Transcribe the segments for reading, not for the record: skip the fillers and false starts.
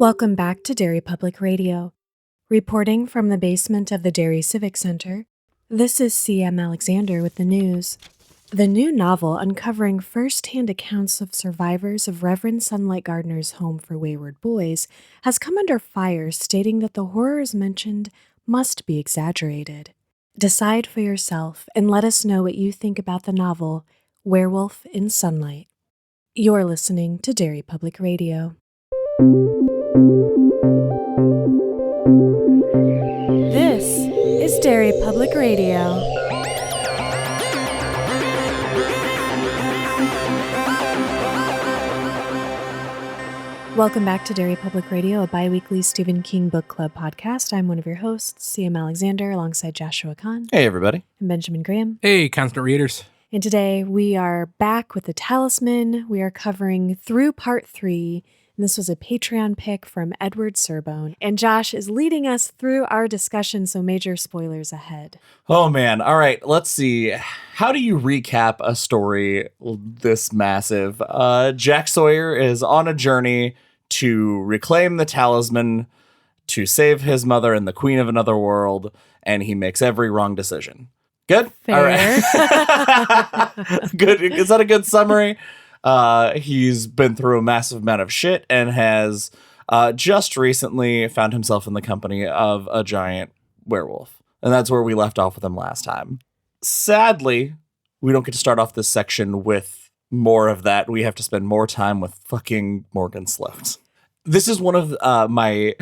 Welcome back to Derry Public Radio. Reporting from the basement of the Derry Civic Center, this is C.M. Alexander with the news. The new novel uncovering first-hand accounts of survivors of Reverend Sunlight Gardner's Home for Wayward Boys has come under fire, stating that the horrors mentioned must be exaggerated. Decide for yourself and let us know what you think about the novel Werewolf in Sunlight. You're listening to Derry Public Radio. This is Derry Public Radio. Welcome back to Derry Public Radio, a bi-weekly Stephen King book club podcast. I'm one of your hosts, C.M. Alexander, alongside Joshua Kahn. Hey, everybody. And Benjamin Graham. Hey, constant readers. And today we are back with the Talisman. We are covering through part 3. And this was a Patreon pick from Edward Serbone. And Josh is leading us through our discussion, so major spoilers ahead. Oh, man. All right. Let's see. How do you recap a story this massive? Jack Sawyer is on a journey to reclaim the Talisman, to save his mother and the queen of another world, and he makes every wrong decision. Good? Fair. All right. Good. Is that a good summary? He's been through a massive amount of shit and has just recently found himself in the company of a giant werewolf. And that's where we left off with him last time. Sadly, we don't get to start off this section with more of that. We have to spend more time with fucking Morgan Sloat. This is one of my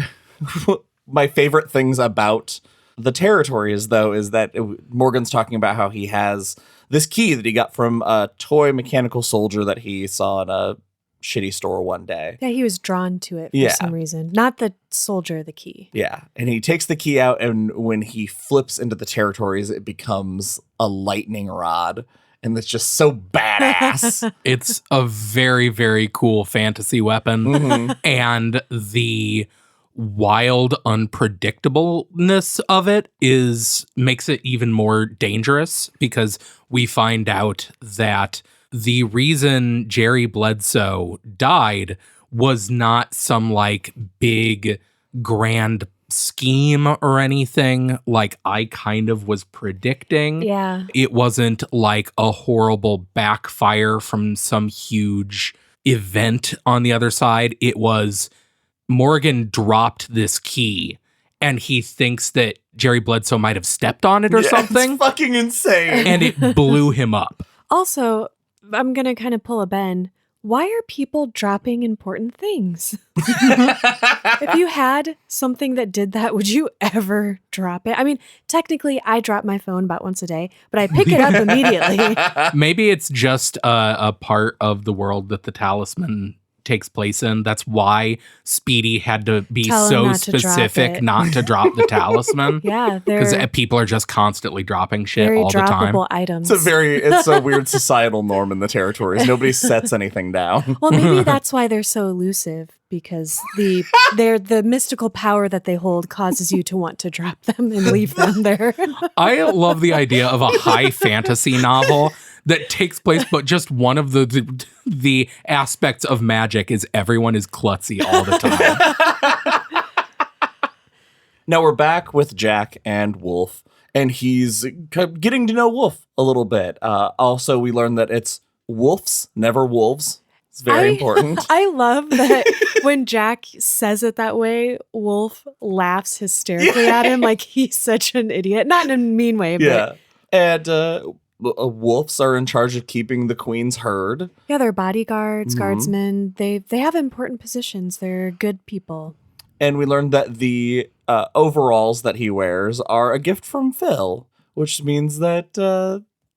my favorite things about the territories, though, is that Morgan's talking about how he has this key that he got from a toy mechanical soldier that he saw in a shitty store one day. Yeah, he was drawn to it for some reason. Not the soldier, the key. Yeah, and he takes the key out, and when he flips into the territories, it becomes a lightning rod. And it's just so badass. It's a very, very cool fantasy weapon. Mm-hmm. And the wild unpredictableness of it makes it even more dangerous, because we find out that the reason Jerry Bledsoe died was not some like big grand scheme or anything like I kind of was predicting. Yeah. It wasn't like a horrible backfire from some huge event on the other side. It was Morgan dropped this key and he thinks that Jerry Bledsoe might have stepped on it or something. It's fucking insane. And it blew him up. Also, I'm going to kind of pull a Ben. Why are people dropping important things? If you had something that did that, would you ever drop it? I mean, technically, I drop my phone about once a day, but I pick it up immediately. Maybe it's just a part of the world that the Talisman takes place in. That's why Speedy had to be so specific not to drop the Talisman. Yeah, because people are just constantly dropping shit very all the time. droppable items. It's a weird societal norm in the territories. Nobody sets anything down. Well, maybe that's why they're so elusive, because the mystical power that they hold causes you to want to drop them and leave them there. I love the idea of a high fantasy novel that takes place, but just one of the aspects of magic is everyone is klutzy all the time. Now we're back with Jack and Wolf, and he's getting to know Wolf a little bit. Also, we learned that it's wolves, never wolves. It's very important. I love that when Jack says it that way, Wolf laughs hysterically at him like he's such an idiot. Not in a mean way, but... And wolves are in charge of keeping the queen's herd. Yeah, they're bodyguards, guardsmen. They have important positions. They're good people. And we learned that the overalls that he wears are a gift from Phil, which means that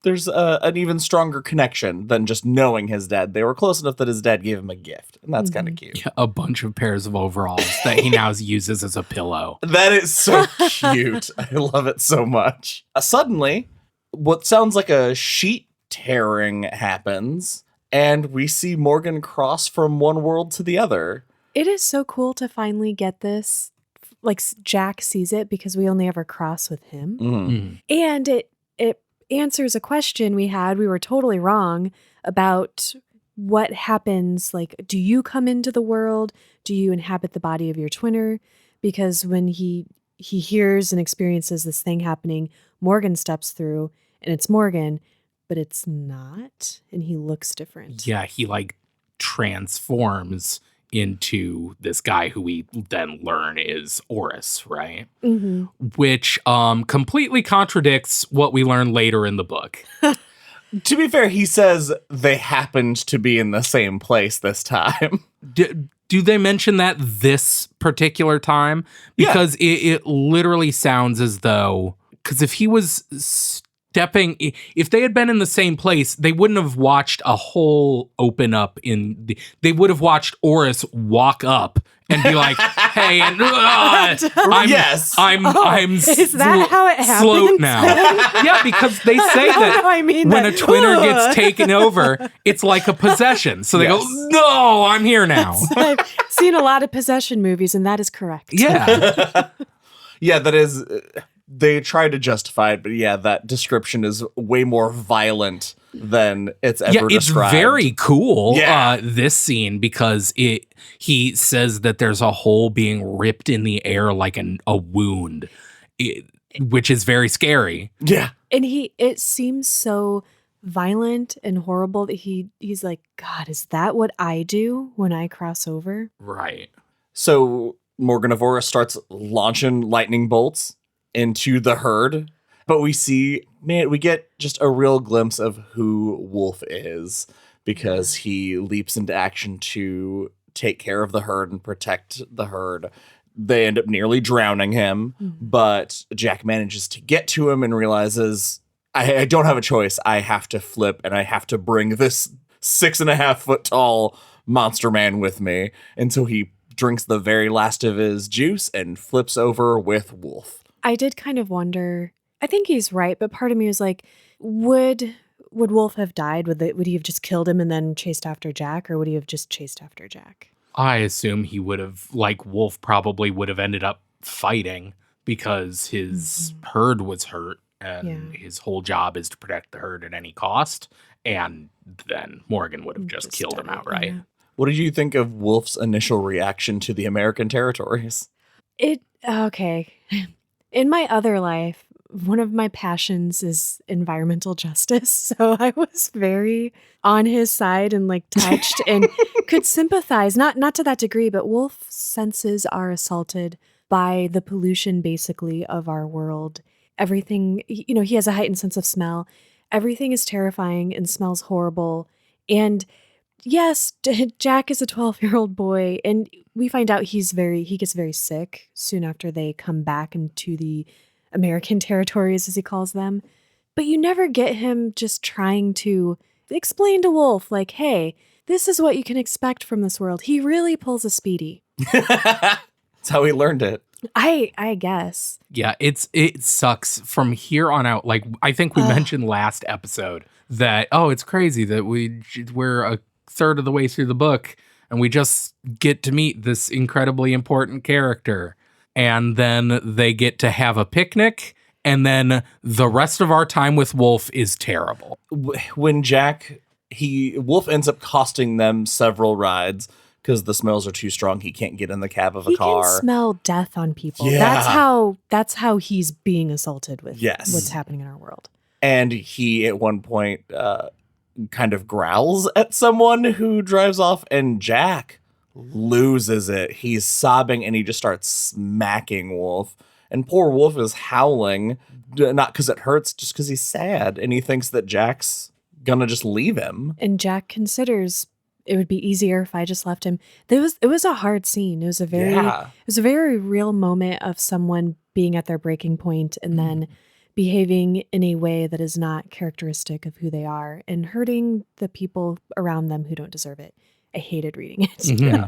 there's an even stronger connection than just knowing his dad. They were close enough that his dad gave him a gift, and that's kind of cute. Yeah, a bunch of pairs of overalls that he now uses as a pillow. That is so cute. I love it so much. Suddenly, what sounds like a sheet tearing happens, and we see Morgan cross from one world to the other. It is so cool to finally get this. Like, Jack sees it because we only ever cross with him. Mm-hmm. And it answers a question we had. We were totally wrong about what happens, like, do you come into the world? Do you inhabit the body of your twinner? Because when he hears and experiences this thing happening, Morgan steps through and it's Morgan, but it's not, and he looks different. Yeah, he like transforms into this guy who we then learn is Oris, right? Mm-hmm. Which completely contradicts what we learn later in the book. To be fair, he says they happened to be in the same place this time. Do they mention that this particular time? Because it literally sounds as though, because if he was if they had been in the same place, they wouldn't have watched a hole open up they would have watched Oris walk up and be like, hey, and I'm is that how it happens? Slow now. Yeah, because they say that when a twinner gets taken over, it's like a possession. So they go, no, I'm here now. I've seen a lot of possession movies, and that is correct. Yeah. Yeah, that is... They try to justify it, but yeah, that description is way more violent than it's ever described. It's very cool, Yeah. this scene, because he says that there's a hole being ripped in the air like a wound, which is very scary. Yeah. And it seems so violent and horrible that he's like, God, is that what I do when I cross over? Right. So Morgan of Oris starts launching lightning bolts into the herd, but we get just a real glimpse of who Wolf is, because he leaps into action to take care of the herd and protect the herd. They end up nearly drowning him, but Jack manages to get to him and realizes, I don't have a choice. I have to flip, and I have to bring this 6.5 foot tall monster man with me. And so he drinks the very last of his juice and flips over with Wolf. I did kind of wonder, I think he's right, but part of me was like, would Wolf have died? Would he have just killed him and then chased after Jack, or would he have just chased after Jack? I assume he would have, like Wolf probably would have ended up fighting, because his herd was hurt, and his whole job is to protect the herd at any cost. And then Morgan would have just killed him outright. Yeah. What did you think of Wolf's initial reaction to the American territories? Okay. In my other life, one of my passions is environmental justice. So I was very on his side and like touched and could sympathize, not to that degree, but Wolf's senses are assaulted by the pollution basically of our world. Everything, he has a heightened sense of smell. Everything is terrifying and smells horrible. And yes, Jack is a 12-year-old boy, and we find out he gets very sick soon after they come back into the American territories, as he calls them. But you never get him just trying to explain to Wolf, like, hey, this is what you can expect from this world. He really pulls a Speedy. That's how he learned it. I guess. Yeah, it sucks from here on out. Like, I think we mentioned last episode that, it's crazy that we're a third of the way through the book and we just get to meet this incredibly important character, and then they get to have a picnic, and then the rest of our time with Wolf is terrible. When Wolf ends up costing them several rides because the smells are too strong. He can't get in the cab of a car. He can smell death on people. Yeah. That's how he's being assaulted with what's happening in our world. And he, at one point, kind of growls at someone who drives off, and Jack loses it. He's sobbing, and he just starts smacking Wolf. And poor Wolf is howling, not because it hurts, just because he's sad, and he thinks that Jack's gonna just leave him. And Jack considers it would be easier if I just left him. It was a hard scene. It was a very real moment of someone being at their breaking point and then behaving in a way that is not characteristic of who they are and hurting the people around them who don't deserve it. I hated reading it. Yeah.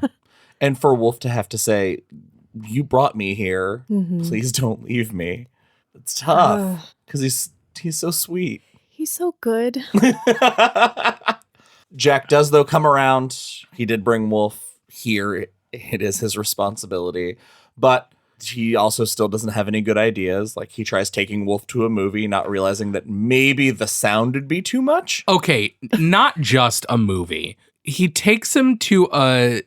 And for Wolf to have to say, you brought me here, please don't leave me. It's tough because he's so sweet. He's so good. Jack does, though, come around. He did bring Wolf here. It is his responsibility. But he also still doesn't have any good ideas. Like, he tries taking Wolf to a movie, not realizing that maybe the sound would be too much. Okay, not just a movie. he takes him to a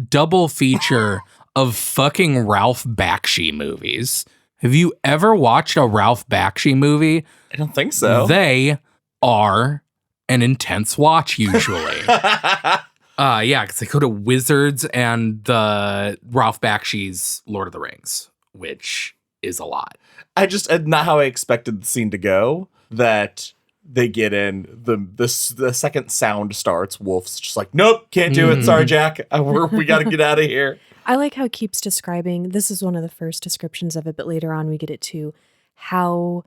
double feature of fucking Ralph Bakshi movies. Have you ever watched a Ralph Bakshi movie? I don't think so. They are an intense watch usually. Yeah, because they go to Wizards and the Ralph Bakshi's Lord of the Rings, which is a lot. I just not how I expected the scene to go. That they get in, the second sound starts, Wolf's just like, nope, can't do it. Sorry, Jack. We got to get out of here. I like how it keeps describing, this is one of the first descriptions of it, but later on we get it too, how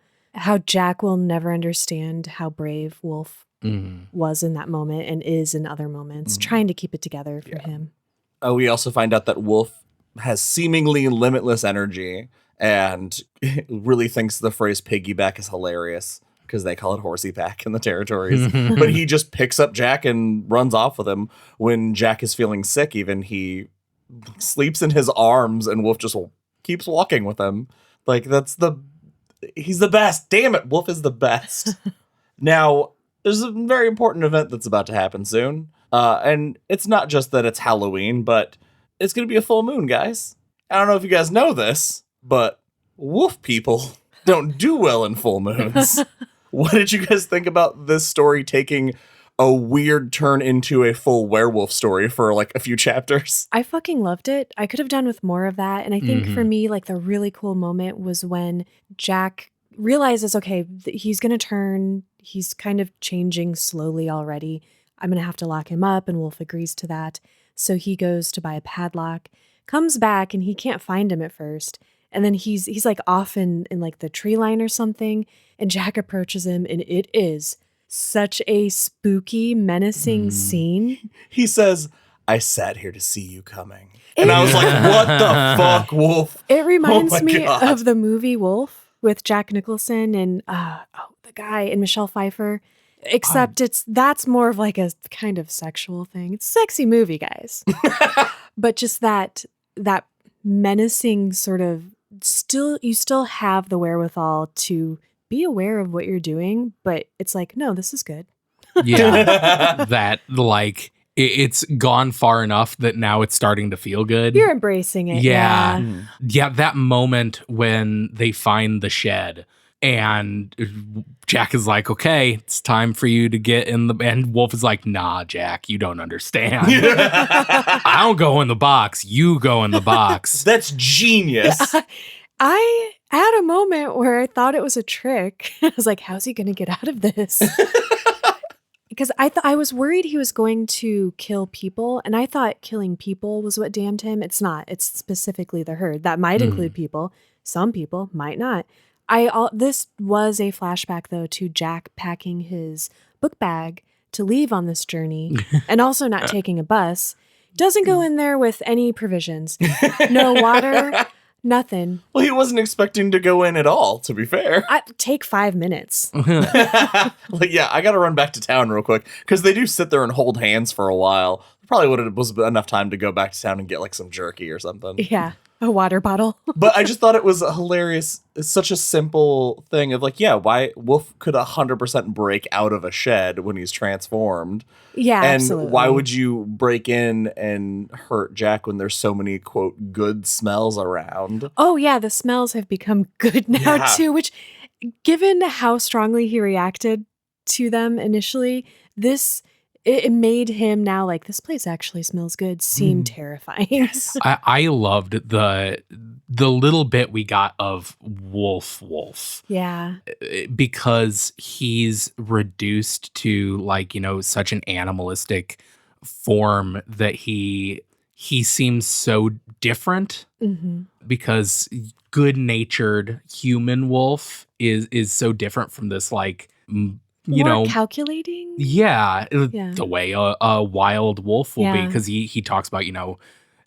Jack will never understand how brave Wolf was in that moment and is in other moments, trying to keep it together for him. We also find out that Wolf has seemingly limitless energy and really thinks the phrase piggyback is hilarious because they call it horsey pack in the territories. But he just picks up Jack and runs off with him. When Jack is feeling sick, even he sleeps in his arms and Wolf just keeps walking with him. Like, he's the best. Damn it, Wolf is the best. Now, there's a very important event that's about to happen soon. And it's not just that it's Halloween, but it's going to be a full moon, guys. I don't know if you guys know this, but wolf people don't do well in full moons. What did you guys think about this story taking a weird turn into a full werewolf story for like a few chapters? I fucking loved it. I could have done with more of that. And I think for me, like the really cool moment was when Jack realizes, okay, he's going to turn. He's kind of changing slowly already. I'm going to have to lock him up, and Wolf agrees to that. So he goes to buy a padlock, comes back, and he can't find him at first. And then he's like off in like the tree line or something, and Jack approaches him, and it is such a spooky, menacing scene. He says, I sat here to see you coming. And I was like, what the fuck, Wolf? It reminds me God. of the movie Wolf with Jack Nicholson and the guy and Michelle Pfeiffer. Except that's more of like a kind of sexual thing. It's a sexy movie, guys. But just that menacing sort of you still have the wherewithal to be aware of what you're doing, but it's like, no, this is good. Yeah. That like it's gone far enough that now it's starting to feel good. You're embracing it. Yeah. Yeah, that moment when they find the shed and Jack is like, okay, it's time for you to get in the... And Wolf is like, nah, Jack, you don't understand. I don't go in the box. You go in the box. That's genius. Yeah. I had a moment where I thought it was a trick. I was like, how's he going to get out of this? Because I was worried he was going to kill people, and I thought killing people was what damned him. It's not. It's specifically the herd. That might include people. Some people might not. This was a flashback, though, to Jack packing his book bag to leave on this journey and also not taking a bus. Doesn't go in there with any provisions. No water, nothing. Well, he wasn't expecting to go in at all, to be fair. Take 5 minutes. Like, yeah, I got to run back to town real quick because they do sit there and hold hands for a while. Probably was enough time to go back to town and get like some jerky or something. Yeah. A water bottle. But I just thought it was hilarious. It's such a simple thing of like, yeah, why Wolf could 100% break out of a shed when he's transformed. Yeah, and absolutely. Why would you break in and hurt Jack when there's so many, quote, good smells around? Oh, yeah, the smells have become good now, too, which, given how strongly he reacted to them initially, it made him now like, this place actually smells good, seem terrifying. Yes. I loved the little bit we got of Wolf. Yeah. Because he's reduced to like, such an animalistic form that he seems so different because good-natured human wolf is so different from this like more calculating. Yeah, the way a wild wolf will be, because he talks about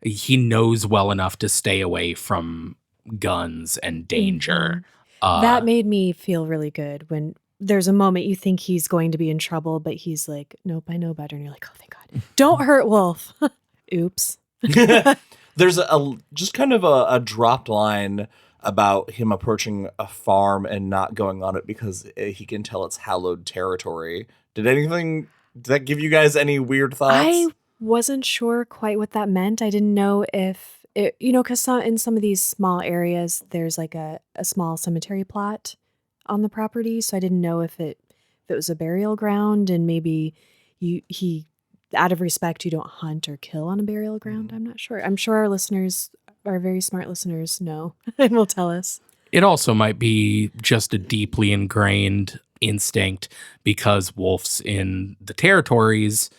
he knows well enough to stay away from guns and danger. That made me feel really good when there's a moment you think he's going to be in trouble, but he's like, nope, I know better. And you're like, oh, thank God. Don't hurt Wolf. Oops. There's just kind of a dropped line about him approaching a farm and not going on it because he can tell it's hallowed territory. Did anything Did that give you guys any weird thoughts? I wasn't sure quite what that meant. I didn't know if it, because in some of these small areas, there's like a small cemetery plot on the property. So I didn't know if it was a burial ground, and maybe he out of respect, you don't hunt or kill on a burial ground. I'm not sure. I'm sure our very smart listeners know and will tell us. It also might be just a deeply ingrained instinct because wolves in the territories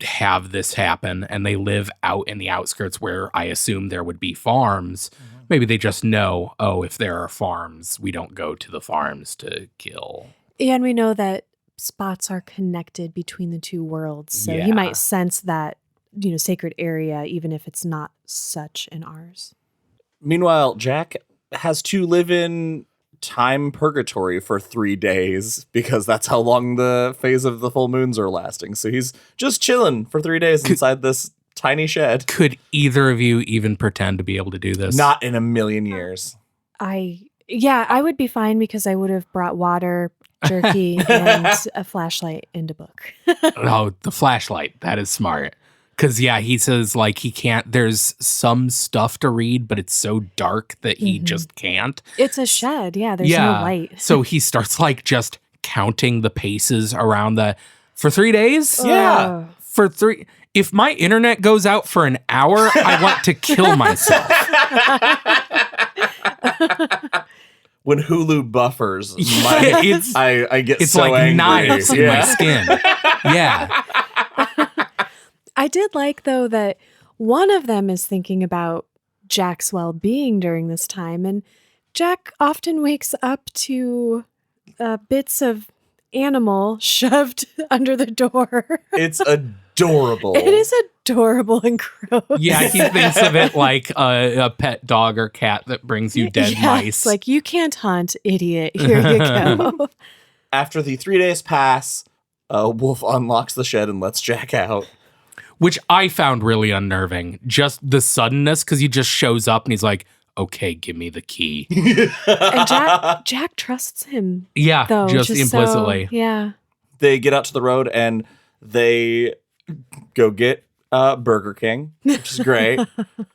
have this happen and they live out in the outskirts where I assume there would be farms. Mm-hmm. Maybe they just know, if there are farms, we don't go to the farms to kill. And we know that spots are connected between the two worlds. So he might sense that, sacred area, even if it's not such in ours. Meanwhile, Jack has to live in time purgatory for 3 days because that's how long the phase of the full moons are lasting. So he's just chilling for 3 days inside this tiny shed. Could either of you even pretend to be able to do this? Not in a million years. I would be fine because I would have brought water, jerky, and a flashlight into book. Oh, the flashlight. That is smart. Because, he says, he can't, there's some stuff to read, but it's so dark that he just can't. It's a shed. Yeah, there's no light. So he starts, just counting the paces around for 3 days? Yeah. For 3, if my internet goes out for an hour, I want to kill myself. When Hulu buffers, I get it's so like angry. Knives in my skin. Yeah. I did like, though, that one of them is thinking about Jack's well-being during this time, and Jack often wakes up to bits of animal shoved under the door. It's adorable. It is adorable and gross. Yeah, he thinks of it like a pet dog or cat that brings you dead mice. Like, you can't hunt, idiot. Here you go. After the 3 days pass, Wolf unlocks the shed and lets Jack out. Which I found really unnerving. Just the suddenness, because he just shows up and he's like, okay, give me the key. And Jack trusts him. Yeah, though, just implicitly. So, yeah. They get out to the road and they go get Burger King, which is great.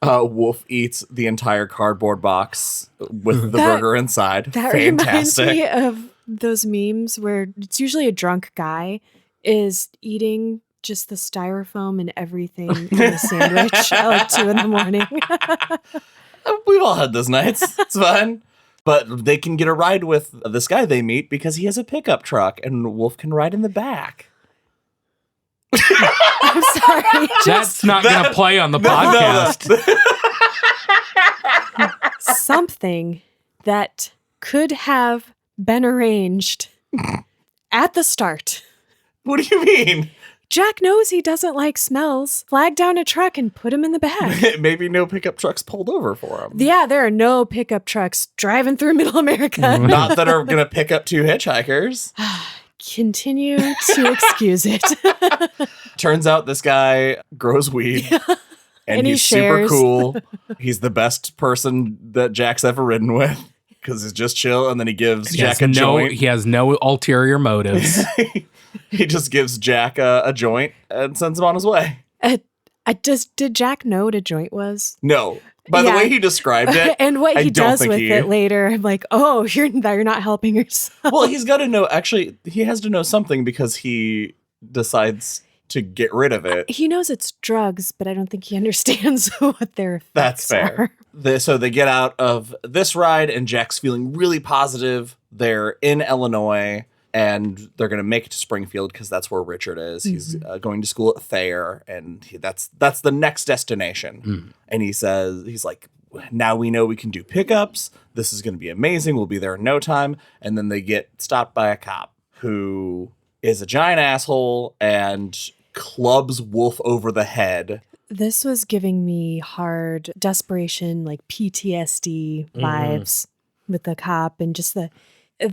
Wolf eats the entire cardboard box with the burger inside. That Fantastic. reminds me of those memes where it's usually a drunk guy is eating just the styrofoam and everything in a sandwich at 2 a.m. We've all had those nights. It's fine. But they can get a ride with this guy they meet because he has a pickup truck and Wolf can ride in the back. I'm sorry. That's not going to play on the podcast. Something that could have been arranged at the start. What do you mean? Jack knows he doesn't like smells. Flag down a truck and put him in the back. Maybe no pickup trucks pulled over for him. Yeah, there are no pickup trucks driving through middle America. Not that are going to pick up 2 hitchhikers. Continue to excuse it. Turns out this guy grows weed. And he's shares. super cool. He's the best person that Jack's ever ridden with because he's just chill. And then he gives Jack a joint. He has no ulterior motives. He just gives Jack a joint and sends him on his way. Did Jack know what a joint was? No. By the way he described it. And what he does with it later, I'm like, oh, you're not helping yourself. Well, he's got to know. Actually, he has to know something because he decides to get rid of it. He knows it's drugs, but I don't think he understands what their effects That's fair. So they get out of this ride, and Jack's feeling really positive. They're in Illinois. And they're going to make it to Springfield because that's where Richard is. Mm-hmm. He's going to school at Thayer, and that's the next destination. Mm. And he's like, now we know we can do pickups. This is going to be amazing. We'll be there in no time. And then they get stopped by a cop who is a giant asshole and clubs Wolf over the head. This was giving me hard desperation, like PTSD vibes with the cop and just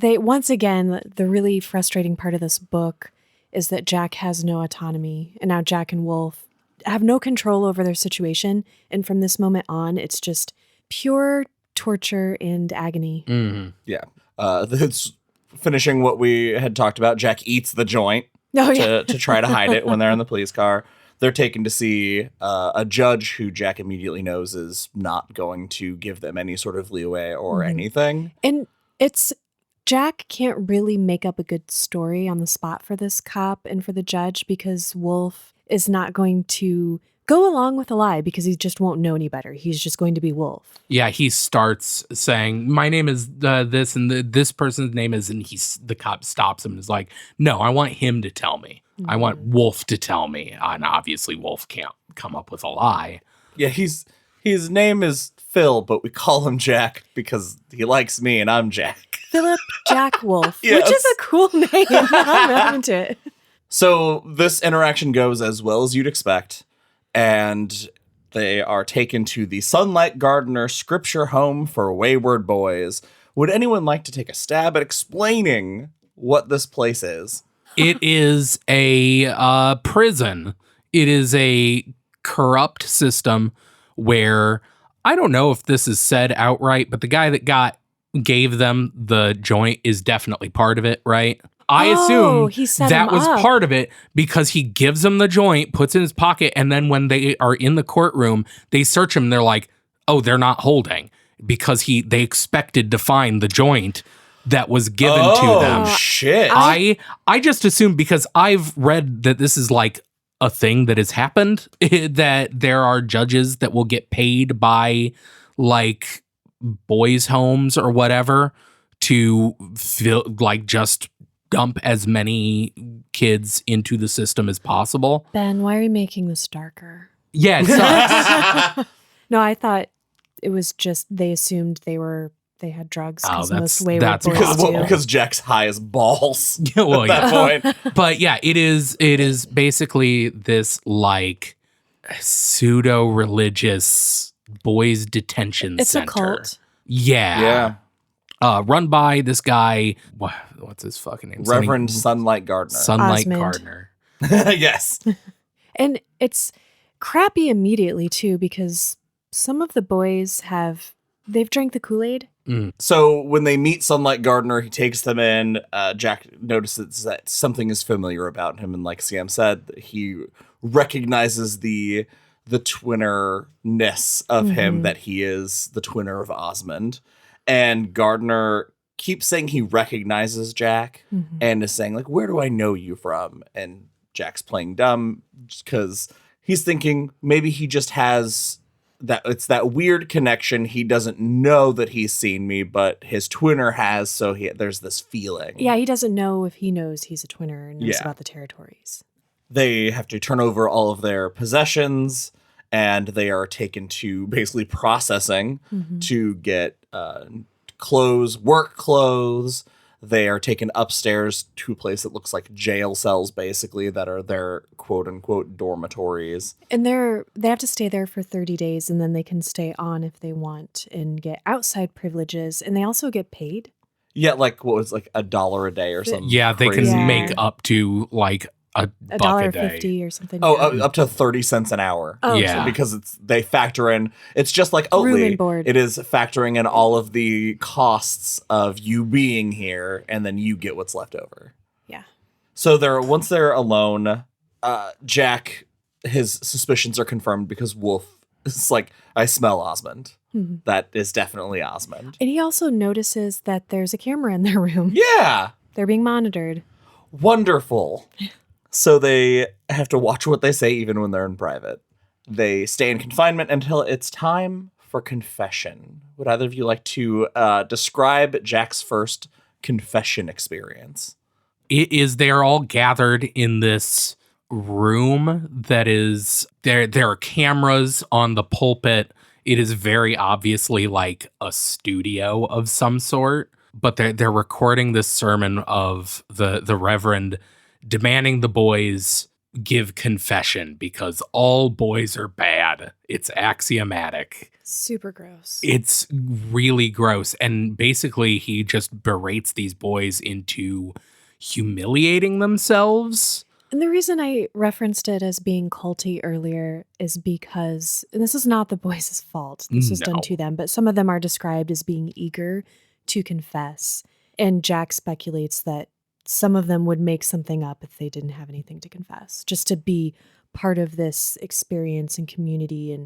once again, the really frustrating part of this book is that Jack has no autonomy. And now Jack and Wolf have no control over their situation. And from this moment on, it's just pure torture and agony. Mm-hmm. Yeah. It's finishing what we had talked about. Jack eats the joint Oh, yeah. to try to hide it when they're in the police car. They're taken to see a judge who Jack immediately knows is not going to give them any sort of leeway or anything. And Jack can't really make up a good story on the spot for this cop and for the judge because Wolf is not going to go along with the lie because he just won't know any better. He's just going to be Wolf. Yeah, he starts saying, "My name is this, and this person's name is," and the cop stops him and is like, "No, I want him to tell me. I want Wolf to tell me." And obviously, Wolf can't come up with a lie. Yeah, his name is Phil, but we call him Jack because he likes me and I'm Jack. Philip Jack Wolf, Yes. which is a cool name. I'm into it. So this interaction goes as well as you'd expect, and they are taken to the Sunlight Gardener Scripture Home for Wayward Boys. Would anyone like to take a stab at explaining what this place is? It is a prison. It is a corrupt system where I don't know if this is said outright, but the guy that gave them the joint is definitely part of it, right? I assume he set that him was up. part of it because he gives them the joint, puts it in his pocket, and then when they are in the courtroom, they search him. They're like, "Oh, they're not holding," because they expected to find the joint that was given to them. Oh, shit. I just assumed because I've read that this is like a thing that has happened, that there are judges that will get paid by like boys' homes or whatever to feel like just dump as many kids into the system as possible. Ben, why are you making this darker? Yeah, it sucks. No, I thought it was just they assumed they had drugs because most wayward that's boys possible. do. Because Jack's high as balls Well, at that point. But yeah, it is basically this like pseudo-religious boys detention It's center. a cult. Yeah. Run by this guy. What's his fucking name? Reverend Sunlight Gardner. Sunlight Osmond. Gardner. Yes. And it's crappy immediately too because some of the boys they've drank the Kool-Aid. So when they meet Sunlight Gardner, he takes them in. Jack notices that something is familiar about him. And like Sam said, he recognizes the twinner-ness of him, that he is the twinner of Osmond. And Gardner keeps saying he recognizes Jack and is saying, like, "Where do I know you from?" And Jack's playing dumb because he's thinking maybe he just has it's that weird connection. He doesn't know that he's seen me, but his twinner has, so there's this feeling. Yeah, he doesn't know if he knows he's a twinner and knows Yeah. about the territories. They have to turn over all of their possessions, and they are taken to basically processing to get work clothes. They are taken upstairs to a place that looks like jail cells, basically, that are their quote-unquote dormitories. And they have to stay there for 30 days, and then they can stay on if they want and get outside privileges. And they also get paid. Yeah, like, what was, like, $1 a day or something? Yeah, they crazy. can make up to like a buck a day. $1.50 or something. Oh, yeah. up to 30 cents an hour. Oh, Yeah. Because they factor in, it's just like Room Oatly. and board. It is factoring in all of the costs of you being here, and then you get what's left over. Yeah. So once they're alone, Jack, his suspicions are confirmed because Wolf is like, "I smell Osmond." That is definitely Osmond. And he also notices that there's a camera in their room. Yeah. They're being monitored. Wonderful. So they have to watch what they say even when they're in private. They stay in confinement until it's time for confession. Would either of you like to describe Jack's first confession experience? It is, they're all gathered in this room that is, there are cameras on the pulpit. It is very obviously like a studio of some sort, but they're recording this sermon of the Reverend demanding the boys give confession because all boys are bad. It's axiomatic. Super gross. It's really gross. And basically he just berates these boys into humiliating themselves. And the reason I referenced it as being culty earlier is because, and this is not the boys' fault, this was done No. to them, but some of them are described as being eager to confess. And Jack speculates that some of them would make something up if they didn't have anything to confess, just to be part of this experience and community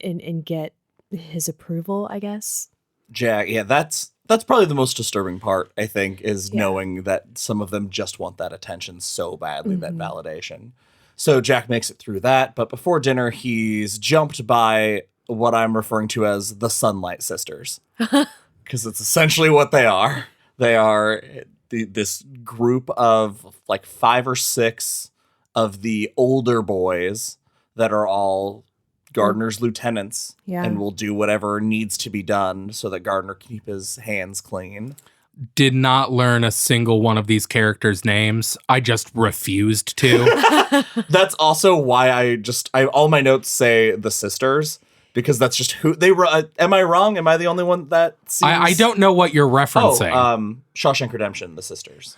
and get his approval, I guess. Jack, yeah, that's probably the most disturbing part, I think, is Yeah. knowing that some of them just want that attention so badly, that validation. So Jack makes it through that, but before dinner, he's jumped by what I'm referring to as the Sunlight Sisters, because it's essentially what they are. They are this group of like 5 or 6 of the older boys that are all Gardner's lieutenants, Yeah. and will do whatever needs to be done so that Gardner can keep his hands clean. Did not learn a single one of these characters' names. I just refused to. That's also why I all my notes say the sisters, because that's just who they were. Am I wrong? Am I the only one that seems... I don't know what you're referencing. Shawshank Redemption, the sisters.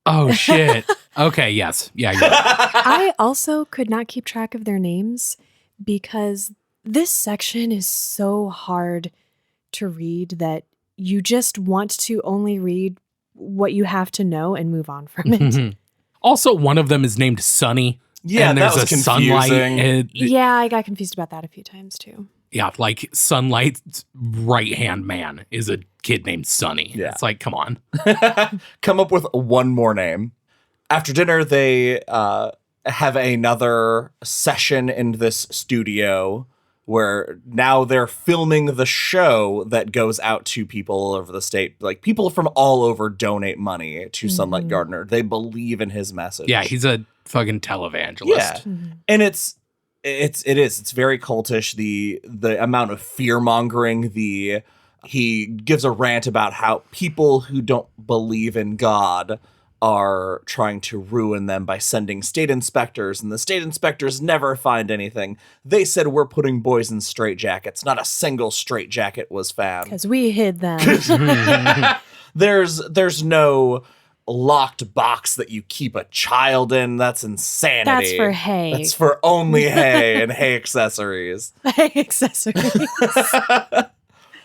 Oh, shit. Okay, yes. Yeah, you're right. I also could not keep track of their names because this section is so hard to read that you just want to only read what you have to know and move on from it. Also, one of them is named Sunny. Yeah, and that there's was a confusing. sunlight. Yeah, I got confused about that a few times too. Yeah, like Sunlight's right-hand man is a kid named Sunny. Yeah. It's like, come on. Come up with one more name. After dinner, they have another session in this studio where now they're filming the show that goes out to people all over the state. Like, people from all over donate money to Sunlight Gardner. They believe in his message. Yeah, he's a fucking televangelist. Yeah. And it's very cultish. The amount of fear mongering, he gives a rant about how people who don't believe in God are trying to ruin them by sending state inspectors, and the state inspectors never find anything. They said we're putting boys in straitjackets. Not a single straitjacket was found. Because we hid them. There's no locked box that you keep a child in. That's insanity. That's for hay. That's for only hay and hay accessories. Accessories.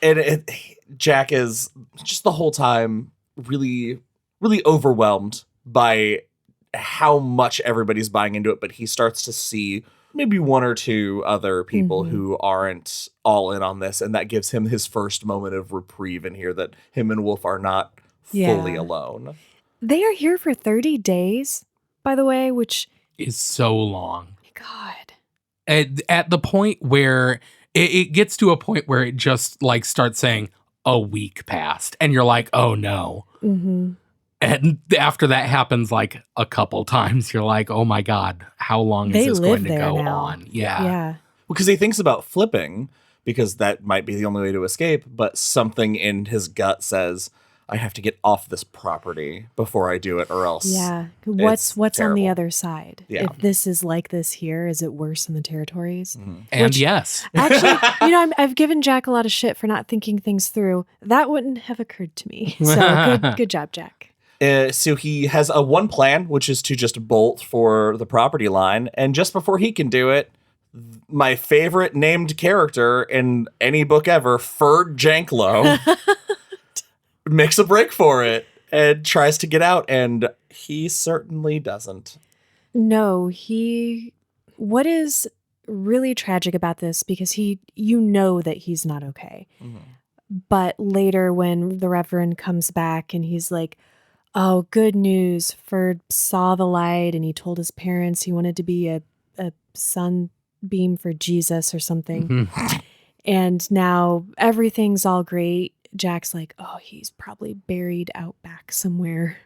And Jack is just the whole time really, really overwhelmed by how much everybody's buying into it, but he starts to see maybe 1 or 2 other people who aren't all in on this, and that gives him his first moment of reprieve in here, that him and Wolf are not fully alone. They are here for 30 days, by the way, which Is so long. God. At the point where it gets to a point where it just like starts saying a week passed, and you're like, oh no. And after that happens like a couple times, you're like, oh my God, how long They is this live going to there go now. on? Yeah. Yeah. Because he thinks about flipping, because that might be the only way to escape, but something in his gut says, I have to get off this property before I do it, or else. Yeah. What's on the terrible. other side? Yeah. If this is like this here, is it worse in the territories? And Which- yes. Actually, I've given Jack a lot of shit for not thinking things through. That wouldn't have occurred to me. So good job, Jack. So he has one plan, which is to just bolt for the property line. And just before he can do it, my favorite named character in any book ever, Ferd Janklow, makes a break for it and tries to get out. And he certainly doesn't. No, what is really tragic about this, because you know that he's not okay. But later when the Reverend comes back and he's like, oh, good news, Ferd saw the light and he told his parents he wanted to be a sunbeam for Jesus or something. And now everything's all great. Jack's like, oh, he's probably buried out back somewhere.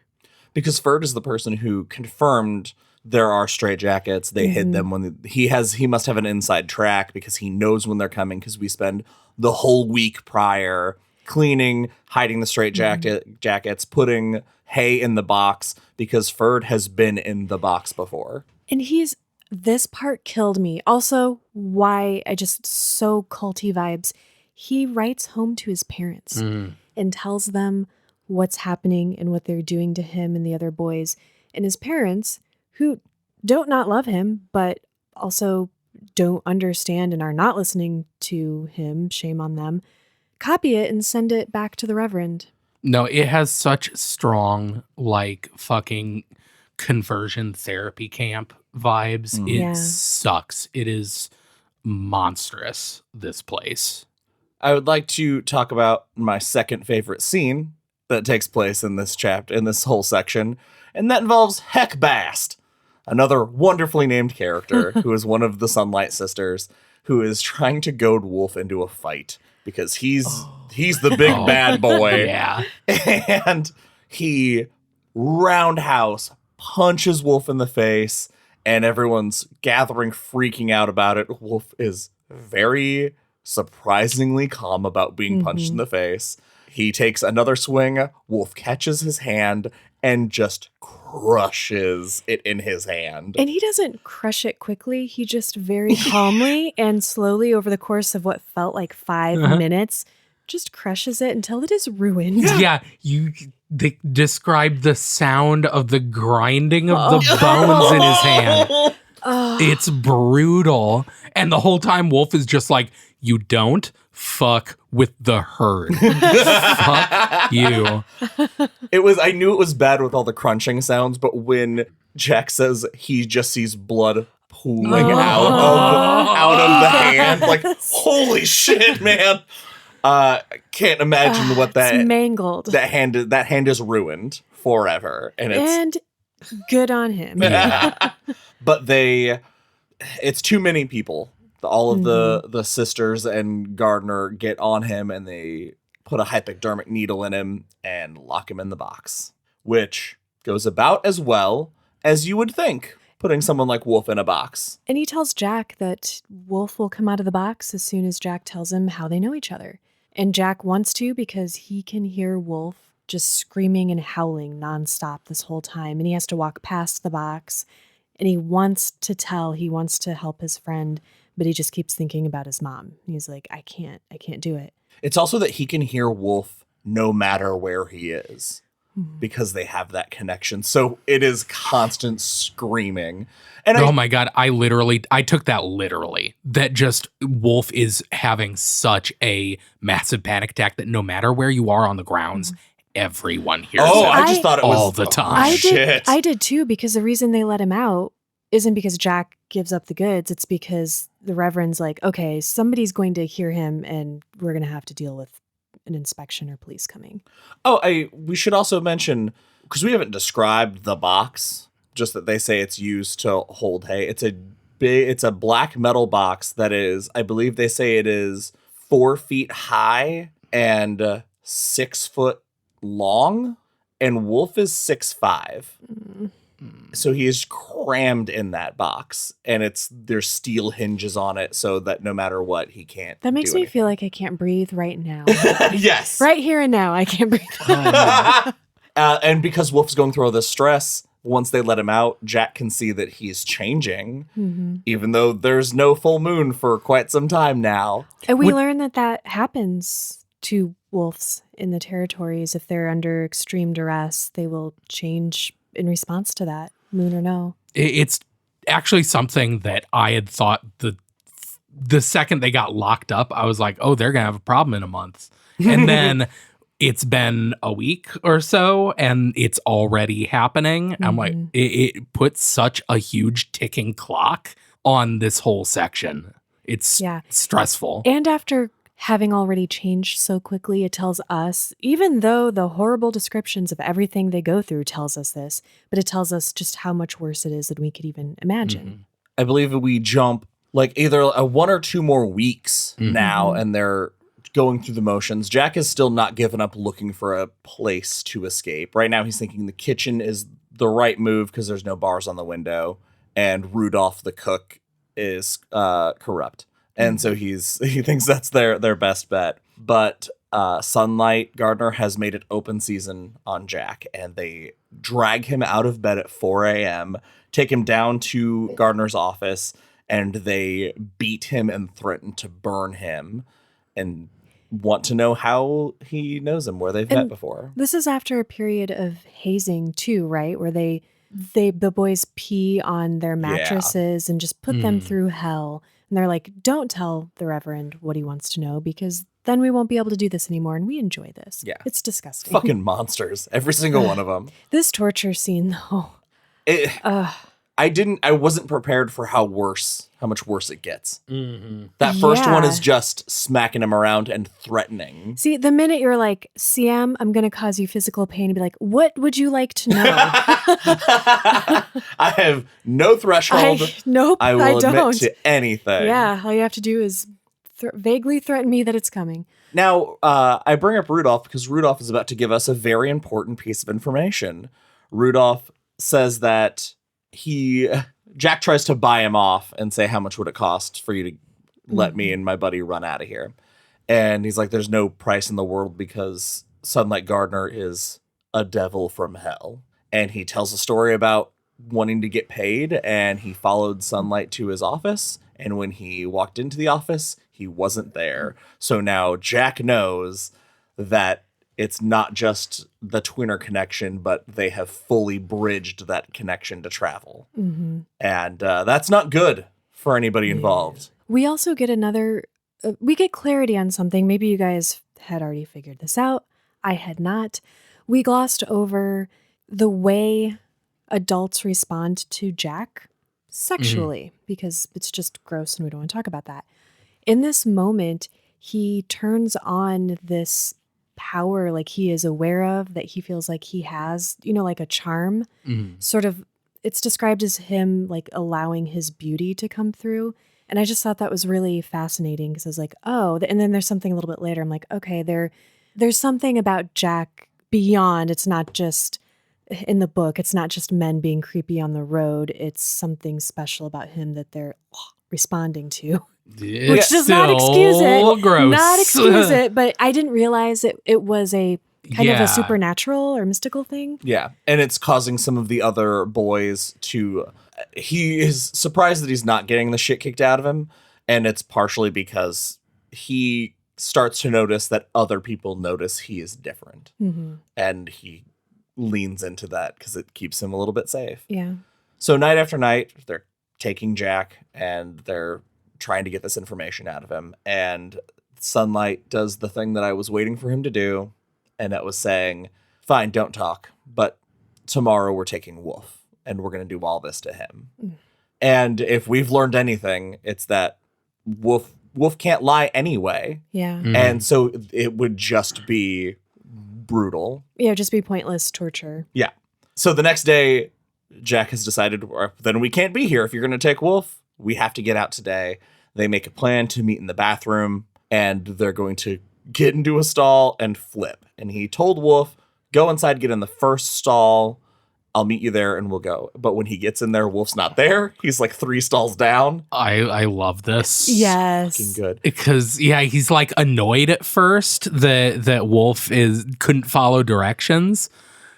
Because Ferd is the person who confirmed there are straitjackets. They hid them when he must have an inside track, because he knows when they're coming, because we spend the whole week prior cleaning, hiding the straitjackets, putting hay in the box, because Ferd has been in the box before. And this part killed me. Also, why I just so culty vibes. He writes home to his parents and tells them what's happening and what they're doing to him and the other boys. And his parents, who don't not love him, but also don't understand and are not listening to him, shame on them, copy it and send it back to the Reverend. No, it has such strong, like, fucking conversion therapy camp vibes. Mhm. It Yeah. sucks. It is monstrous, this place. I would like to talk about my second favorite scene that takes place in this chapter, in this whole section, and that involves Heckbast, another wonderfully named character who is one of the Sunlight Sisters, who is trying to goad Wolf into a fight because he's the big Oh, bad boy, Yeah. and he roundhouse punches Wolf in the face, and everyone's gathering, freaking out about it. Wolf is very surprisingly calm about being punched in the face. He takes another swing. Wolf catches his hand and just crushes it in his hand. And he doesn't crush it quickly. He just very calmly and slowly over the course of what felt like 5 minutes, just crushes it until it is ruined. Yeah, they described the sound of the grinding of the bones in his hand. It's brutal. And the whole time Wolf is just like, you don't fuck with the herd. Fuck you. I knew it was bad with all the crunching sounds, but when Jack says he just sees blood pooling out of the hand, like, holy shit, man. Can't imagine what It's mangled. that hand is ruined forever. And good on him. but it's too many people. All of the sisters and Gardner get on him, and they put a hypodermic needle in him and lock him in the box, which goes about as well as you would think, putting someone like Wolf in a box. And he tells Jack that Wolf will come out of the box as soon as Jack tells him how they know each other. And Jack wants to because he can hear Wolf just screaming and howling nonstop this whole time. And he has to walk past the box. And he wants to help his friend, but he just keeps thinking about his mom. He's like, I can't do it. It's also that he can hear Wolf no matter where he is because they have that connection. So it is constant screaming. And oh my God, I took that literally. That just Wolf is having such a massive panic attack that no matter where you are on the grounds, everyone hears it. I just thought it was all the time. I did too, because the reason they let him out isn't because Jack gives up the goods. It's because the Reverend's like, okay, somebody's going to hear him and we're going to have to deal with an inspection or police coming. We should also mention, because we haven't described the box, just that they say it's used to hold hay. It's a black metal box that is, I believe they say it is 4 feet high and 6 foot long, and Wolf is 6'5". So he is crammed in that box, and there's steel hinges on it so that no matter what, he can't. That makes me feel like I can't breathe right now. Yes. Right here and now, I can't breathe. And because Wolf's going through all this stress, once they let him out, Jack can see that he's changing, even though there's no full moon for quite some time now. And we learn that happens to wolves in the territories. If they're under extreme duress, they will change in response to that, moon or no. It's actually something that I had thought the second they got locked up, I was like, oh, they're going to have a problem in a month. And then it's been a week or so and it's already happening. I'm like, it puts such a huge ticking clock on this whole section. It's stressful. And after having already changed so quickly, it tells us, even though the horrible descriptions of everything they go through tells us this, but it tells us just how much worse it is than we could even imagine. I believe we jump like either 1 or 2 more weeks now, and they're going through the motions. Jack is still not given up looking for a place to escape. Right now he's thinking the kitchen is the right move because there's no bars on the window, and Rudolph the cook is corrupt. And so he thinks that's their best bet. But Sunlight Gardner has made it open season on Jack, and they drag him out of bed at 4 a.m., take him down to Gardner's office, and they beat him and threaten to burn him and want to know how he knows him, where they've met before. This is after a period of hazing too, right? Where the boys pee on their mattresses and just put them through hell. And they're like, don't tell the Reverend what he wants to know because then we won't be able to do this anymore. And we enjoy this. Yeah. It's disgusting. Fucking monsters. Every single one of them. This torture scene, though. I wasn't prepared for how much worse it gets. That first one is just smacking him around and threatening. See, the minute you're like, CM, I'm going to cause you physical pain, and be like, what would you like to know? I have no threshold. I will admit don't. to anything. Yeah, all you have to do is vaguely threaten me that it's coming. Now, I bring up Rudolph because Rudolph is about to give us a very important piece of information. Rudolph says that Jack tries to buy him off and say, how much would it cost for you to let me and my buddy run out of here? And he's like, there's no price in the world because Sunlight Gardner is a devil from hell. And he tells a story about wanting to get paid, and he followed Sunlight to his office. And when he walked into the office, he wasn't there. So now Jack knows that it's not just the twinner connection, but they have fully bridged that connection to travel. And that's not good for anybody involved. We also get we get clarity on something. Maybe you guys had already figured this out. I had not. We glossed over the way adults respond to Jack sexually because it's just gross and we don't want to talk about that. In this moment, he turns on this power like he is aware of, that he feels like he has, like a charm. Sort of, it's described as him like allowing his beauty to come through. And I just thought that was really fascinating because I was like, oh, and then there's something a little bit later. I'm like, okay, there's something about Jack beyond. It's not just in the book. It's not just men being creepy on the road. It's something special about him that they're responding to. Which does not excuse it. Gross. Not excuse it, but I didn't realize it was a kind of a supernatural or mystical thing. Yeah, and it's causing some of the other boys to... He is surprised that he's not getting the shit kicked out of him, and it's partially because he starts to notice that other people notice he is different. And he leans into that because it keeps him a little bit safe. Yeah. So night after night, they're taking Jack, and they're trying to get this information out of him. And Sunlight does the thing that I was waiting for him to do. And that was saying, fine, don't talk. But tomorrow we're taking Wolf and we're going to do all this to him. And if we've learned anything, it's that Wolf can't lie anyway. Yeah. And so it would just be brutal. Yeah, just be pointless torture. Yeah. So the next day, Jack has decided, then we can't be here if you're going to take Wolf. We have to get out today. They make a plan to meet in the bathroom, and they're going to get into a stall and flip. And he told Wolf, go inside, get in the first stall. I'll meet you there and we'll go. But when he gets in there, Wolf's not there. He's like 3 stalls down. I love this. Yes. Fucking good. Because he's like annoyed at first that Wolf couldn't follow directions.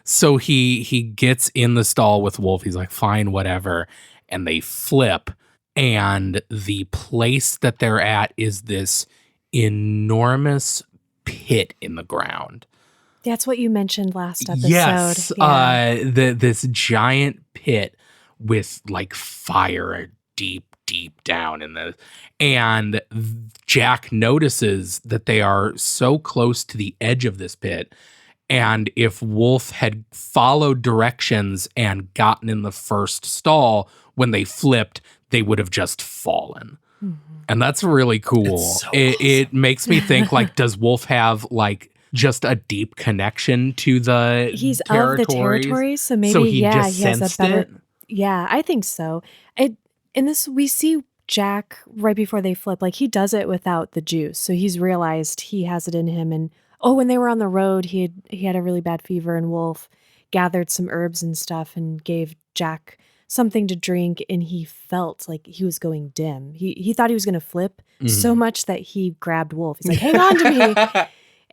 So he gets in the stall with Wolf. He's like, fine, whatever. And they flip. And the place that they're at is this enormous pit in the ground. That's what you mentioned last episode. Yes, yeah. This giant pit with like fire deep down in the, and Jack notices that they are so close to the edge of this pit. And if Wolf had followed directions and gotten in the first stall, when they flipped, they would have just fallen. And that's really cool. So it makes me think, like, does Wolf have like just a deep connection to the He's of the territory, so maybe he just he has sensed a better. it? Yeah, I think so. In this, we see Jack right before they flip, like he does it without the juice, so he's realized he has it in him. And when they were on the road, he had a really bad fever, and Wolf gathered some herbs and stuff and gave Jack something to drink, and he felt like he was going dim. He thought he was going to flip so much that he grabbed Wolf. He's like, hang on to me.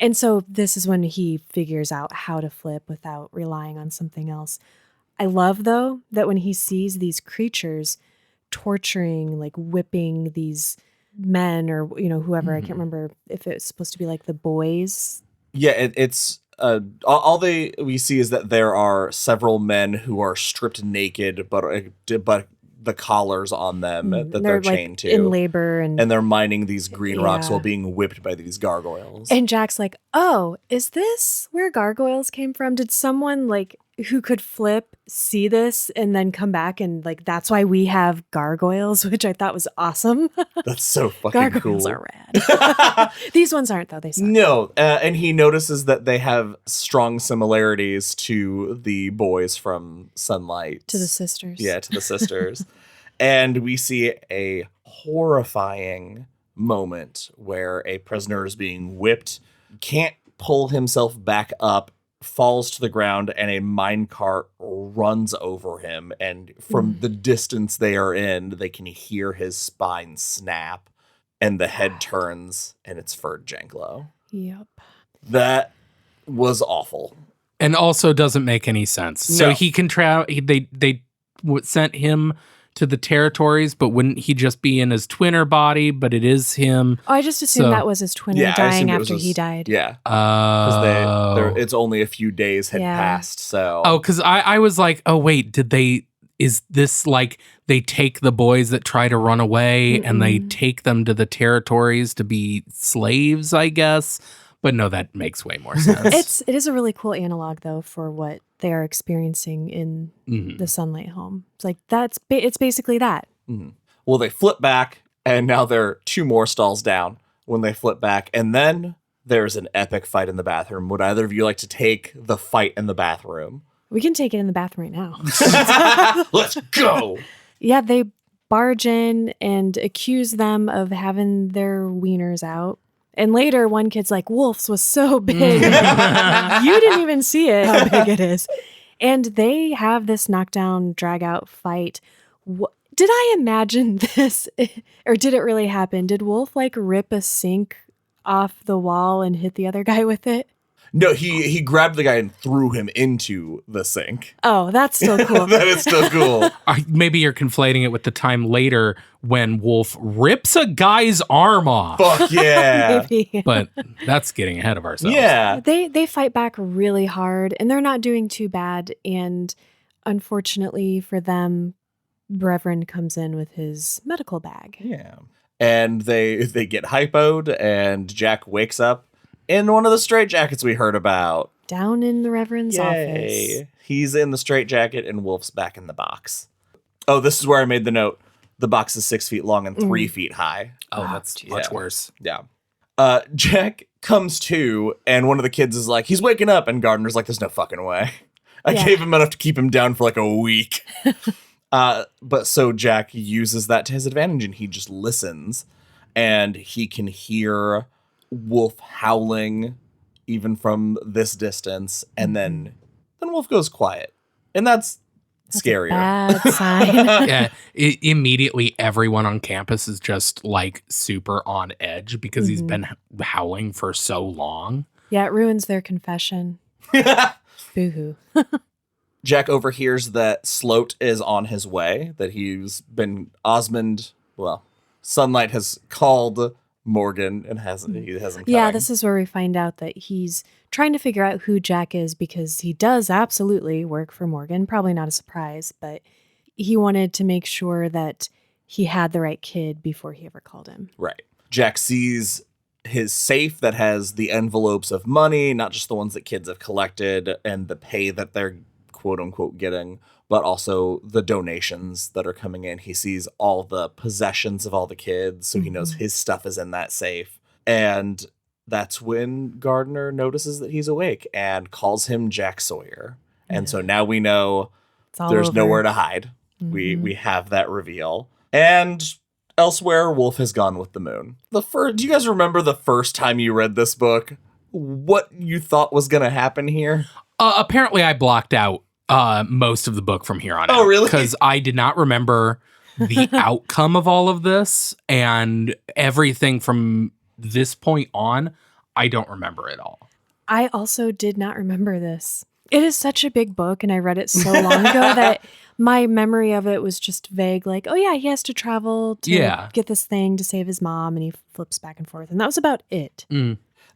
And so this is when he figures out how to flip without relying on something else. I love, though, that when he sees these creatures torturing, like whipping these men or, whoever, I can't remember if it's supposed to be like the boys. Yeah, it's all we see is that there are several men who are stripped naked, but the collars on them that they're chained to. In labor and they're mining these green rocks while being whipped by these gargoyles. And Jack's like, oh, is this where gargoyles came from? Did someone like who could flip see this and then come back and like that's why we have gargoyles, which I thought was awesome. That's so fucking gargoyles cool. are rad. These ones aren't though. They suck. No, and he notices that they have strong similarities to the boys from Sunlight. To the sisters. Yeah, to the sisters. And we see a horrifying moment where a prisoner is being whipped, can't pull himself back up, falls to the ground, and a minecart runs over him. And from the distance they are in, they can hear his spine snap, and the head turns, and it's Ferd Janklow. Yep. That was awful. And also doesn't make any sense. So No. he can they sent him to the territories, but wouldn't he just be in his twinner body? But it is him. Oh, I just assumed So- that was his twin Yeah, I dying assumed it was after he died. Yeah. Oh. It's only a few days had Yeah. passed, so. Oh, because I was like, oh, wait, is this like they take the boys that try to run away and they take them to the territories to be slaves, I guess? But no, that makes way more sense. It is a really cool analog though for what they are experiencing in the Sunlight home. It's like it's basically that. Well, they flip back, and now they're 2 more stalls down when they flip back, and then there's an epic fight in the bathroom. Would either of you like to take the fight in the bathroom? We can take it in the bathroom right now. Let's go! Yeah, they barge in and accuse them of having their wieners out. And later, one kid's like, Wolf's was so big. You didn't even see it, how big it is. And they have this knockdown, drag-out fight. Did I imagine this? Or did it really happen? Did Wolf, like, rip a sink off the wall and hit the other guy with it? No, he grabbed the guy and threw him into the sink. Oh, that's still cool. That is still cool. Maybe you're conflating it with the time later when Wolf rips a guy's arm off. Fuck yeah. Maybe. But that's getting ahead of ourselves. Yeah. They fight back really hard, and they're not doing too bad. And unfortunately for them, Reverend comes in with his medical bag. Yeah. And they get hypoed, and Jack wakes up in one of the straitjackets we heard about. Down in the Reverend's office. He's in the straitjacket, and Wolf's back in the box. Oh, this is where I made the note. The box is 6 feet long and 3 feet high. Oh, that's much worse. Yeah. Jack comes to, and one of the kids is like, he's waking up. And Gardner's like, there's no fucking way. I gave him enough to keep him down for like a week. But so Jack uses that to his advantage, and he just listens. And he can hear Wolf howling even from this distance. And then Wolf goes quiet. And that's scarier. Bad sign. Yeah, immediately everyone on campus is just like super on edge because he's been howling for so long. Yeah, it ruins their confession. Boo-hoo. Jack overhears that Sloat is on his way, that he's been Sunlight has called Morgan and he hasn't come. Yeah, this is where we find out that he's trying to figure out who Jack is because he does absolutely work for Morgan. Probably not a surprise, but he wanted to make sure that he had the right kid before he ever called him. Right. Jack sees his safe that has the envelopes of money, not just the ones that kids have collected and the pay that they're quote unquote getting, but also the donations that are coming in. He sees all the possessions of all the kids, so he knows his stuff is in that safe. And that's when Gardner notices that he's awake and calls him Jack Sawyer. And so now we know there's nowhere to hide. We have that reveal. And elsewhere, Wolf has gone with the moon. Do you guys remember the first time you read this book? What you thought was going to happen here? Apparently, I blocked out most of the book from here on out. Oh, really? Because I did not remember the outcome of all of this, and everything from this point on, I don't remember it all. I also did not remember this. It is such a big book, and I read it so long ago that my memory of it was just vague. Like, oh yeah, he has to travel to get this thing to save his mom, and he flips back and forth. And that was about it.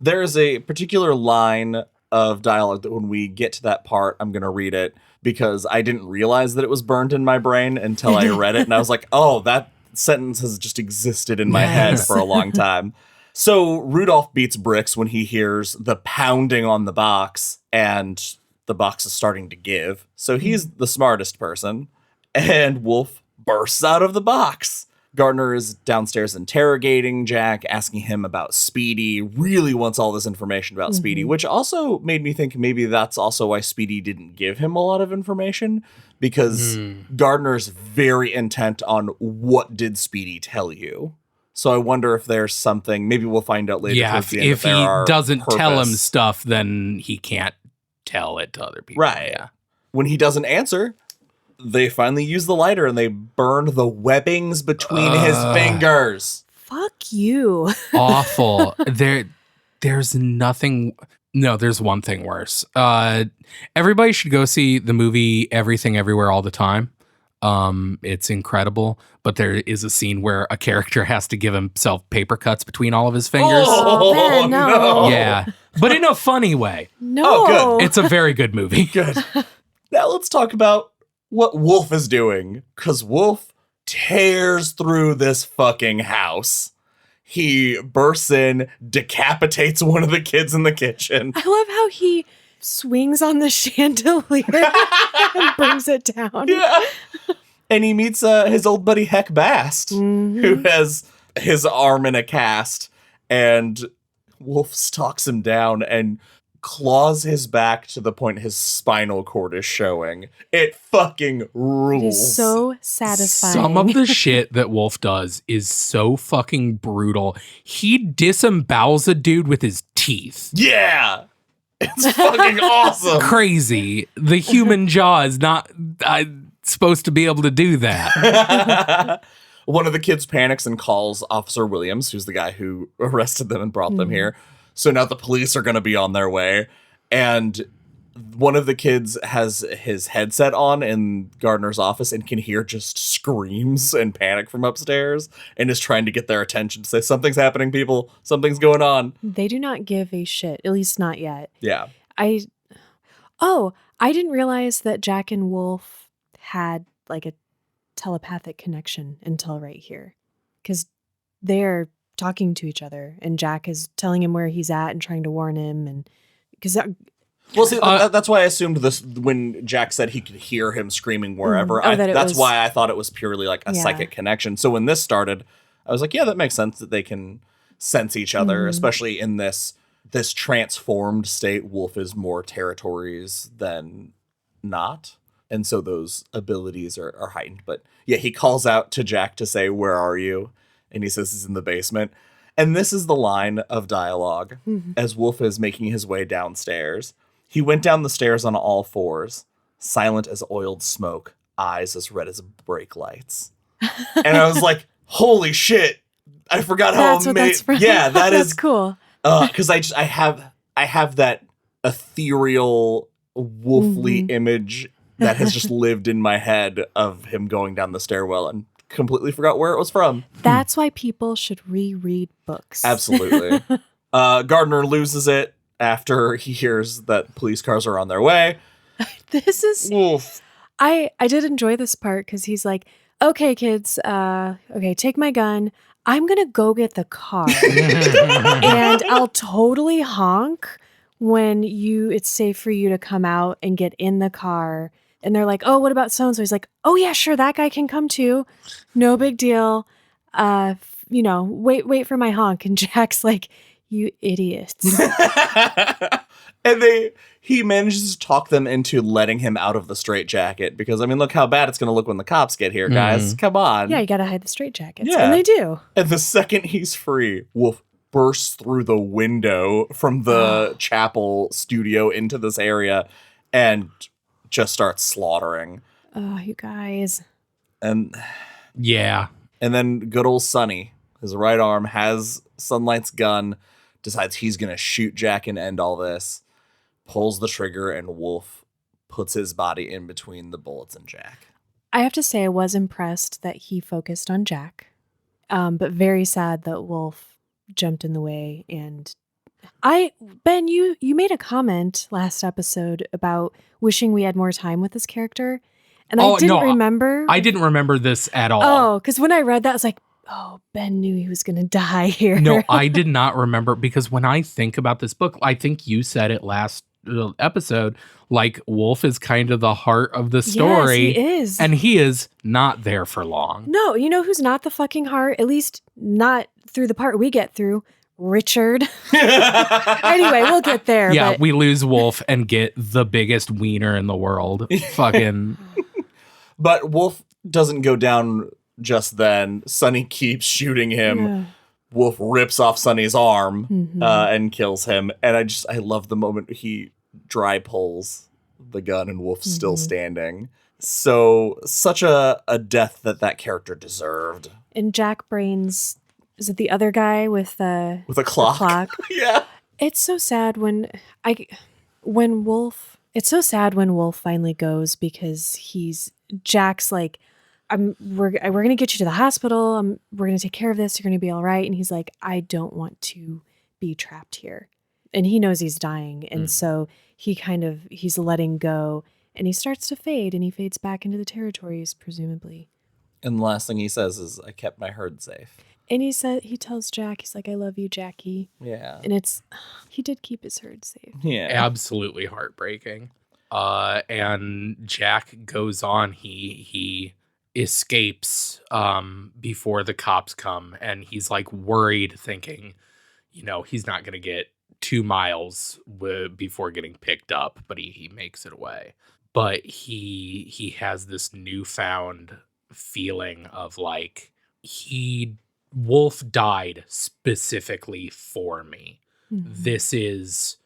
There is a particular line of dialogue that when we get to that part, I'm going to read it, because I didn't realize that it was burned in my brain until I read it. And I was like, oh, that sentence has just existed in my head for a long time. So Rudolph beats bricks when he hears the pounding on the box and the box is starting to give. So he's the smartest person. And Wolf bursts out of the box. Gardner is downstairs interrogating Jack, asking him about Speedy, really wants all this information about Speedy, which also made me think maybe that's also why Speedy didn't give him a lot of information, because Gardner's very intent on what did Speedy tell you. So I wonder if there's something, maybe we'll find out later. Yeah, towards the end if that there he are doesn't tell him purpose. stuff, then he can't tell it to other people. Right. Yeah. When he doesn't answer, they finally use the lighter and they burn the webbings between his fingers. Fuck you. Awful. There's nothing. No, there's one thing worse. Everybody should go see the movie Everything Everywhere All the Time. It's incredible, but there is a scene where a character has to give himself paper cuts between all of his fingers. Oh, Ben, no. Yeah, but in a funny way. No. Oh, good. It's a very good movie. Good. Now let's talk about what Wolf is doing, because Wolf tears through this fucking house. He bursts in, decapitates one of the kids in the kitchen. I love how he swings on the chandelier and brings it down. Yeah. And he meets his old buddy Heck Bast, who has his arm in a cast, and Wolf stalks him down and claws his back to the point his spinal cord is showing. It fucking rules. It is so satisfying. Some of the shit that Wolf does is so fucking brutal. He disembowels a dude with his teeth. Yeah. It's fucking awesome. Crazy. The human jaw is not supposed to be able to do that. One of the kids panics and calls Officer Williams, who's the guy who arrested them and brought them here. So now the police are going to be on their way. And one of the kids has his headset on in Gardner's office and can hear just screams and panic from upstairs and is trying to get their attention to say, something's happening, people. Something's going on. They do not give a shit, at least not yet. Yeah. I didn't realize that Jack and Wolf had like a telepathic connection until right here. Because they're talking to each other and Jack is telling him where he's at and trying to warn him. And because well, see, that's why I assumed this when Jack said he could hear him screaming wherever. That's why I thought it was purely like a psychic connection. So when this started, I was like, yeah, that makes sense that they can sense each other, especially in this transformed state. Wolf is more territories than not. And so those abilities are heightened. But yeah, he calls out to Jack to say, where are you? And he says he's in the basement. And this is the line of dialogue as Wolf is making his way downstairs. He went down the stairs on all fours, silent as oiled smoke, eyes as red as brake lights. And I was like, holy shit. I forgot how that's what that's from. Yeah, that's cool. Because I have that ethereal wolfly image that has just lived in my head of him going down the stairwell and completely forgot where it was from. That's why people should reread books. Absolutely. Gardner loses it after he hears that police cars are on their way. This is Oof. I did enjoy this part because he's like, okay, kids, okay, take my gun. I'm gonna go get the car. And I'll totally honk when it's safe for you to come out and get in the car. And they're like, oh, what about so-and-so? He's like, oh yeah, sure, that guy can come too. No big deal. Wait for my honk. And Jack's like, you idiots. And he manages to talk them into letting him out of the straitjacket because, I mean, look how bad it's going to look when the cops get here, guys. Come on. Yeah, you got to hide the straitjackets. Yeah. And they do. And the second he's free, Wolf bursts through the window from the chapel studio into this area and just starts slaughtering. Oh, you guys. And Yeah. And then good old Sonny, his right arm, has Sunlight's gun, decides he's going to shoot Jack and end all this, pulls the trigger, and Wolf puts his body in between the bullets and Jack. I have to say I was impressed that he focused on Jack, but very sad that Wolf jumped in the way and Ben, you made a comment last episode about wishing we had more time with this character. And I didn't remember. I didn't remember this at all. Oh, because when I read that, I was like, oh, Ben knew he was going to die here. No, I did not remember, because when I think about this book, I think you said it last episode, like Wolf is kind of the heart of the story. Yes, he is. And he is not there for long. No, you know who's not the fucking heart? At least not through the part we get through. Richard. Anyway, we'll get there. Yeah, but... we lose Wolf and get the biggest wiener in the world. Fucking... But Wolf doesn't go down just then. Sonny keeps shooting him. Yeah. Wolf rips off Sonny's arm and kills him. And I love the moment he dry pulls the gun and Wolf's still standing. So such a death that character deserved. And Jack Brains, is it the other guy with a clock? Yeah. It's so sad when Wolf finally goes, because Jack's like, we're going to get you to the hospital. We're going to take care of this. You're going to be all right. And he's like, I don't want to be trapped here. And he knows he's dying. And so he's letting go, and he starts to fade, and he fades back into the territories, presumably. And the last thing he says is, I kept my herd safe. And he tells Jack, he's like, I love you, Jackie. Yeah. And he did keep his herd safe. Yeah. Absolutely heartbreaking. And Jack goes on. He escapes before the cops come, and he's like worried, thinking, he's not going to get 2 miles before getting picked up, but he makes it away. But he has this newfound feeling of like, Wolf died specifically for me. This is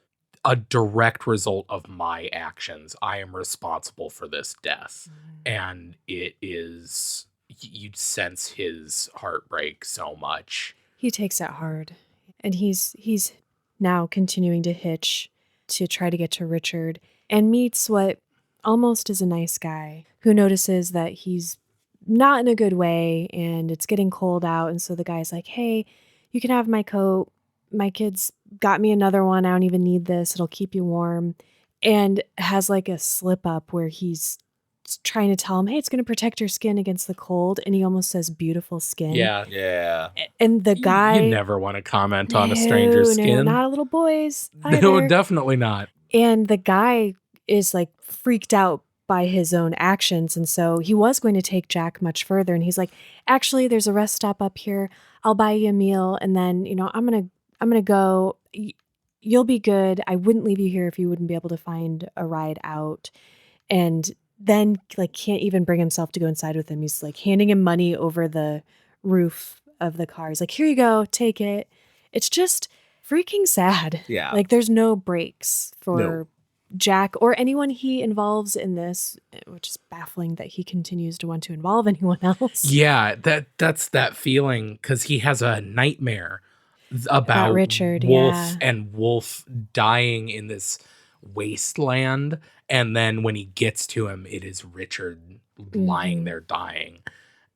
a direct result of my actions. I am responsible for this death. And it is, you'd sense his heartbreak so much. He takes it hard. And he's now continuing to hitch to try to get to Richard, and meets what almost is a nice guy who notices that he's not in a good way, and it's getting cold out. And so the guy's like, hey, you can have my coat. My kids got me another one. I don't even need this. It'll keep you warm. And has like a slip up where he's trying to tell him, hey, it's going to protect your skin against the cold. And he almost says beautiful skin. Yeah. Yeah. And the guy... You never want to comment on a stranger's skin. No, not a little boy's either. No, definitely not. And the guy is like freaked out by his own actions. And so he was going to take Jack much further. And he's like, actually, there's a rest stop up here. I'll buy you a meal. And then, I'm going to go. You'll be good. I wouldn't leave you here if you wouldn't be able to find a ride out. And then like can't even bring himself to go inside with him. He's like handing him money over the roof of the car. He's like, here you go, take it. It's just freaking sad. Yeah. Like there's no breaks for Jack or anyone he involves in this, which is baffling that he continues to want to involve anyone else. Yeah, that's that feeling, because he has a nightmare about Richard, Wolf and Wolf dying in this wasteland. And then when he gets to him, it is Richard lying there dying.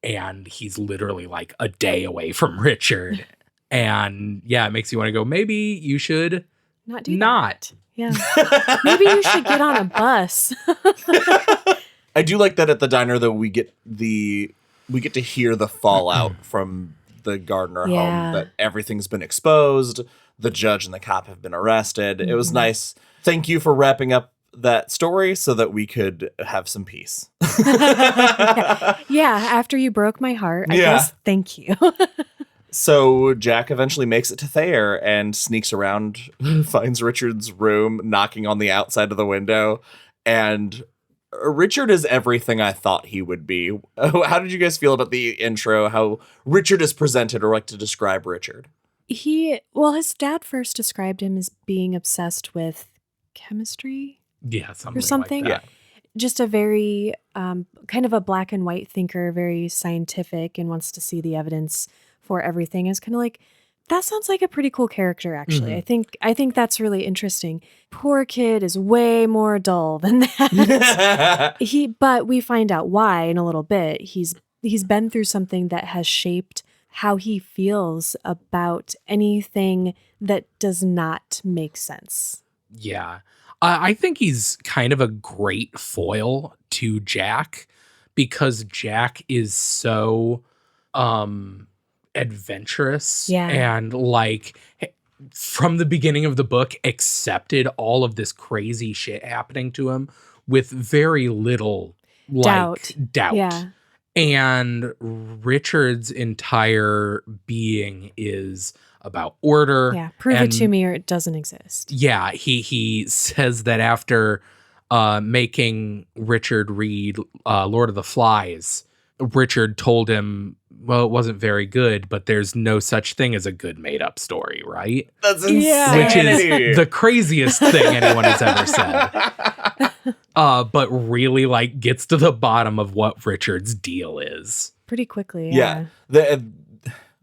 And he's literally like a day away from Richard. And yeah, it makes you want to go, maybe you should not do that. Yeah. Maybe you should get on a bus. I do like that at the diner, though, we get to hear the fallout from the Gardner home, that everything's been exposed. The judge and the cop have been arrested. It was nice. Thank you for wrapping up that story so that we could have some peace. Yeah, after you broke my heart, I guess thank you. So Jack eventually makes it to Thayer and sneaks around, finds Richard's room, knocking on the outside of the window. And Richard is everything I thought he would be. How did you guys feel about the intro? How Richard is presented, or like to describe Richard? His dad first described him as being obsessed with chemistry. Yeah, something. Like that. Just a very kind of a black and white thinker, very scientific, and wants to see the evidence for everything. Is kind of like, that sounds like a pretty cool character, actually. I think that's really interesting. Poor kid is way more dull than that. But we find out why in a little bit. He's been through something that has shaped how he feels about anything that does not make sense. Yeah. I think he's kind of a great foil to Jack because Jack is so adventurous and like from the beginning of the book accepted all of this crazy shit happening to him with very little doubt. Yeah. And Richard's entire being is about order. Yeah, prove it to me or it doesn't exist. Yeah, he says that after making Richard read Lord of the Flies, Richard told him, well, it wasn't very good, but there's no such thing as a good made-up story, right? That's insane. Yeah. Which is the craziest thing anyone has ever said. But really, like, gets to the bottom of what Richard's deal is. Pretty quickly, yeah.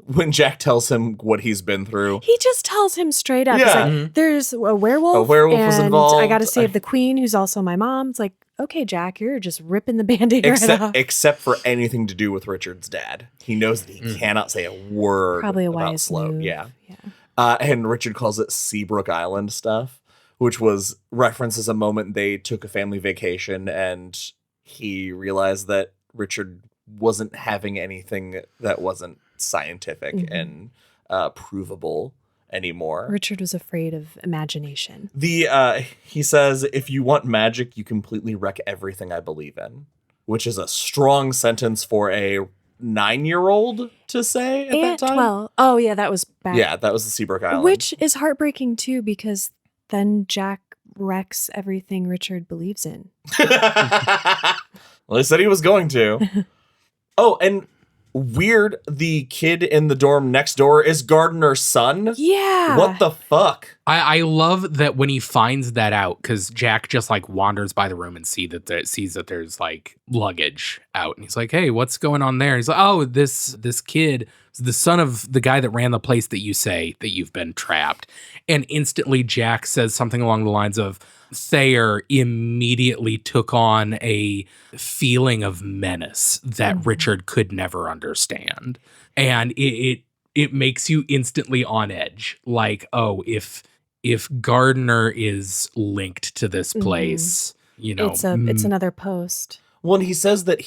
When Jack tells him what he's been through, he just tells him straight up. Yeah. It's like, there's a werewolf. A werewolf was and involved. I got to save the queen, who's also my mom. It's like, okay, Jack, you're just ripping the Band-Aid right off. Except for anything to do with Richard's dad. He knows that he cannot say a word Probably a about wise Sloat. move. Yeah. And Richard calls it Seabrook Island stuff, which references a moment they took a family vacation and he realized that Richard wasn't having anything that wasn't scientific and provable anymore. Richard was afraid of imagination. He says, if you want magic, you completely wreck everything I believe in, which is a strong sentence for a 9-year-old to say at that time. 12. Oh, yeah, that was bad. Yeah, that was the Seabrook Island. Which is heartbreaking, too, because then Jack wrecks everything Richard believes in. Well, he said he was going to. Oh, and weird, the kid in the dorm next door is Gardner's son? Yeah. What the fuck? I love that when he finds that out, because Jack just like wanders by the room and sees that there's like luggage out, and he's like, "Hey, what's going on there?" And he's like, "Oh, this kid is the son of the guy that ran the place that you say that you've been trapped." And instantly, Jack says something along the lines of, Thayer immediately took on a feeling of menace that Richard could never understand, and it makes you instantly on edge. Like, oh, if Gardner is linked to this place, you know, it's another post. Well, and he says that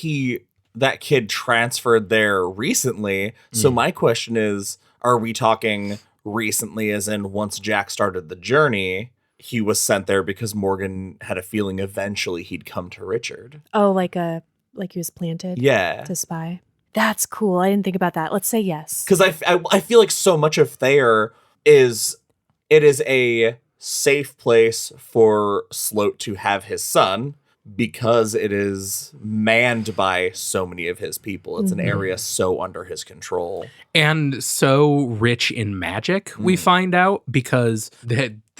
that kid transferred there recently. So my question is, are we talking recently as in once Jack started the journey, he was sent there because Morgan had a feeling eventually he'd come to Richard? Oh, like he was planted? Yeah. To spy. That's cool. I didn't think about that. Let's say yes. Because I feel like so much of Thayer is a safe place for Sloat to have his son because it is manned by so many of his people. It's an area so under his control. And so rich in magic, we find out, because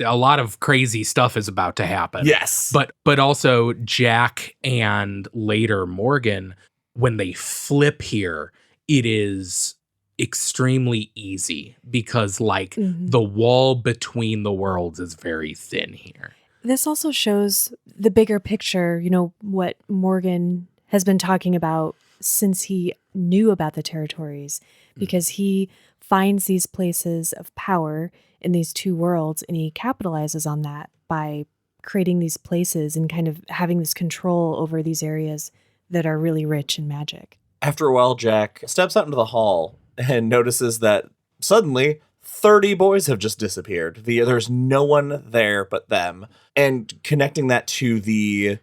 a lot of crazy stuff is about to happen. Yes. But also Jack and later Morgan, when they flip here, it is extremely easy because like the wall between the worlds is very thin here. This also shows the bigger picture, you know, what Morgan has been talking about since he knew about the territories, because he finds these places of power in these two worlds and he capitalizes on that by creating these places and kind of having this control over these areas that are really rich in magic. After a while, Jack steps out into the hall and notices that suddenly 30 boys have just disappeared. There's no one there but them. And connecting that to the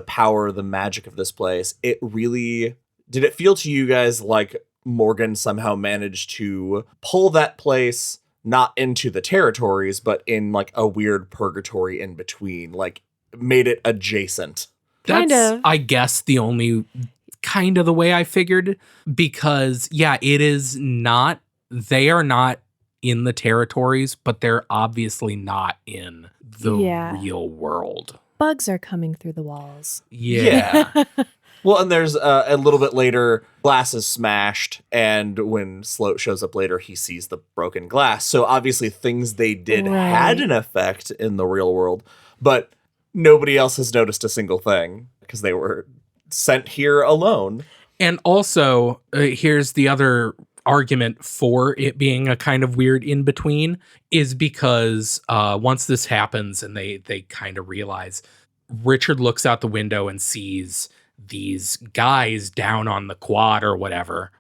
power, the magic of this place, did it feel to you guys like Morgan somehow managed to pull that place not into the territories, but in like a weird purgatory in between, like made it adjacent? That's, I guess, the only kind of the way I figured, because they are not in the territories, but they're obviously not in the real world. Bugs are coming through the walls. Yeah. Well, and there's a little bit later, glass is smashed, and when Sloat shows up later, he sees the broken glass. So obviously things they did had an effect in the real world, but nobody else has noticed a single thing because they were sent here alone. And also, here's the other argument for it being a kind of weird in between is because once this happens and they kind of realize, Richard looks out the window and sees these guys down on the quad or whatever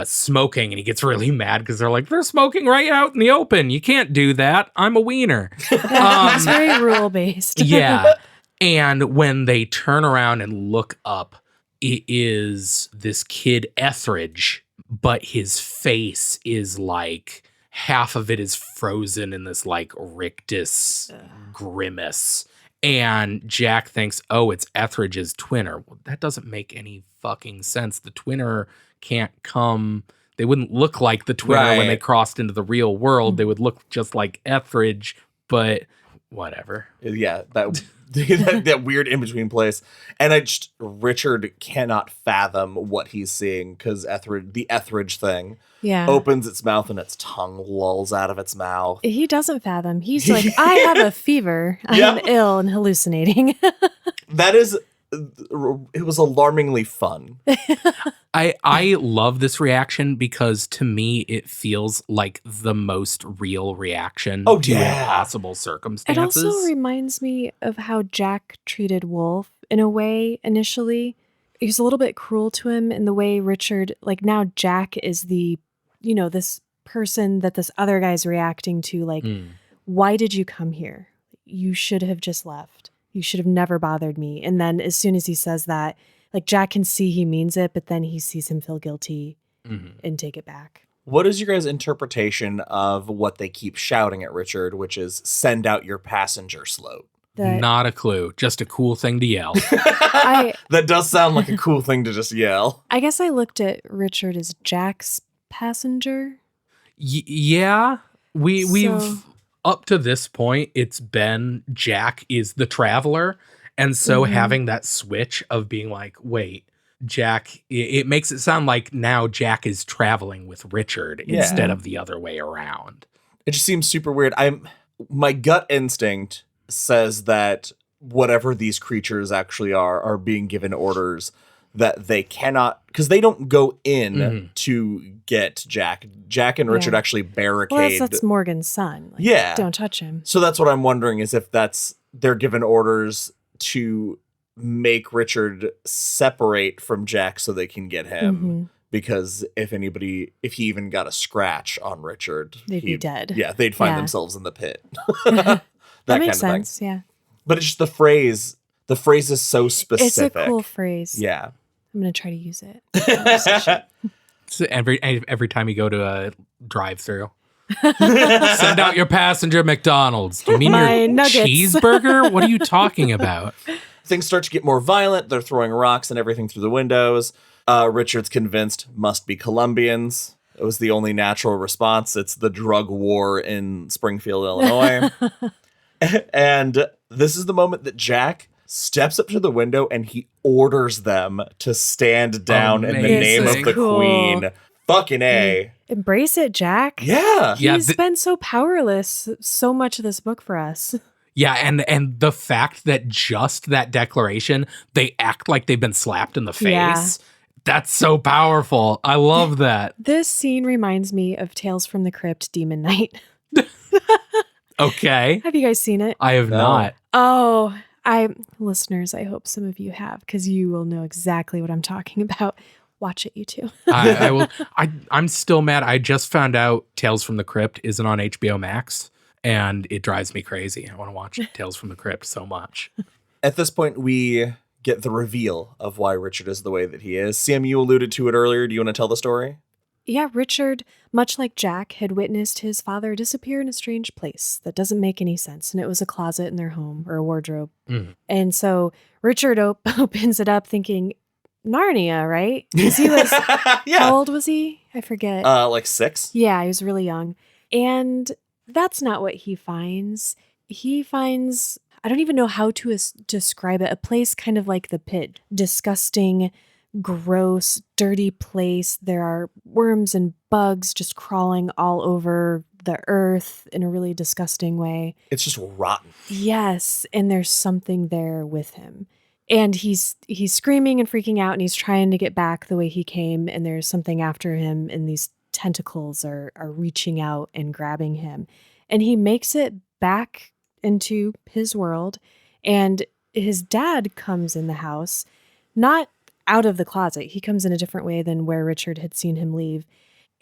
smoking, and he gets really mad because they're like, they're smoking right out in the open. You can't do that. I'm a wiener. It's very rule based. Yeah. And when they turn around and look up, it is this kid Etheridge, but his face is like half of it is frozen in this like rictus grimace. And Jack thinks, oh, it's Etheridge's twinner. Well, that doesn't make any fucking sense. The twinner can't come. They wouldn't look like the twinner when they crossed into the real world. They would look just like Etheridge, but whatever. Yeah, that weird in-between place. And Richard cannot fathom what he's seeing because the Etheridge thing opens its mouth and its tongue lolls out of its mouth. He doesn't fathom. He's like, I have a fever. I'm ill and hallucinating. It was alarmingly fun. I love this reaction because to me it feels like the most real reaction to impossible circumstances. It also reminds me of how Jack treated Wolf in a way initially. He was a little bit cruel to him in the way Richard, like now Jack is the, this person that this other guy's reacting to, like, why did you come here? You should have just left. You should have never bothered me. And then as soon as he says that, like Jack can see he means it, but then he sees him feel guilty and take it back. What is your guys' interpretation of what they keep shouting at Richard, which is send out your passenger slope? Not a clue. Just a cool thing to yell. That does sound like a cool thing to just yell. I guess I looked at Richard as Jack's passenger. Yeah. We've up to this point, it's been Jack is the traveler. And so having that switch of being like, wait, Jack, it makes it sound like now Jack is traveling with Richard instead of the other way around. It just seems super weird. My gut instinct says that whatever these creatures actually are being given orders that they cannot, because they don't go in to get Jack. Jack and Richard actually barricade. Well, that's Morgan's son. Like, don't touch him. So that's what I'm wondering is if they're given orders to make Richard separate from Jack so they can get him. Because if he even got a scratch on Richard, they'd be dead. Yeah, they'd find themselves in the pit. that makes kind of sense, thing. yeah. But it's just the phrase is so specific. It's a cool phrase. Yeah. I'm going to try to use it. So every time you go to a drive-through, send out your passenger McDonald's. Do you mean My your nuggets. cheeseburger? What are you talking about? Things start to get more violent. They're throwing rocks and everything through the windows. Richard's convinced must be Colombians. It was the only natural response. It's the drug war in Springfield, Illinois. And this is the moment that Jack steps up to the window and he orders them to stand down in the name of the Queen. Fucking A. Embrace it, Jack. Yeah. He's been so powerless so much of this book for us. Yeah, and the fact that just that declaration, they act like they've been slapped in the face. Yeah. That's so powerful. I love that. This scene reminds me of Tales from the Crypt Demon Knight. Okay. Have you guys seen it? I have not. Oh, listeners, I hope some of you have, because you will know exactly what I'm talking about. Watch it, you two. I will. I'm still mad. I just found out Tales from the Crypt isn't on HBO Max, and it drives me crazy. I want to watch Tales from the Crypt so much. At this point, we get the reveal of why Richard is the way that he is. Sam, you alluded to it earlier. Do you want to tell the story? Yeah, Richard, much like Jack, had witnessed his father disappear in a strange place that doesn't make any sense. And it was a closet in their home, or a wardrobe. And so Richard opens it up thinking, Narnia, right? Because he was, how old was he? I forget. Like 6? Yeah, he was really young. And that's not what he finds. He finds, I don't even know how to describe it, a place kind of like the pit. Disgusting, gross, dirty place. There are worms and bugs just crawling all over the earth in a really disgusting way. It's just rotten. Yes, and there's something there with him. And he's screaming and freaking out, and he's trying to get back the way he came, and there's something after him in these tentacles are reaching out and grabbing him. And he makes it back into his world. And his dad comes in the house, not out of the closet. He comes in a different way than where Richard had seen him leave.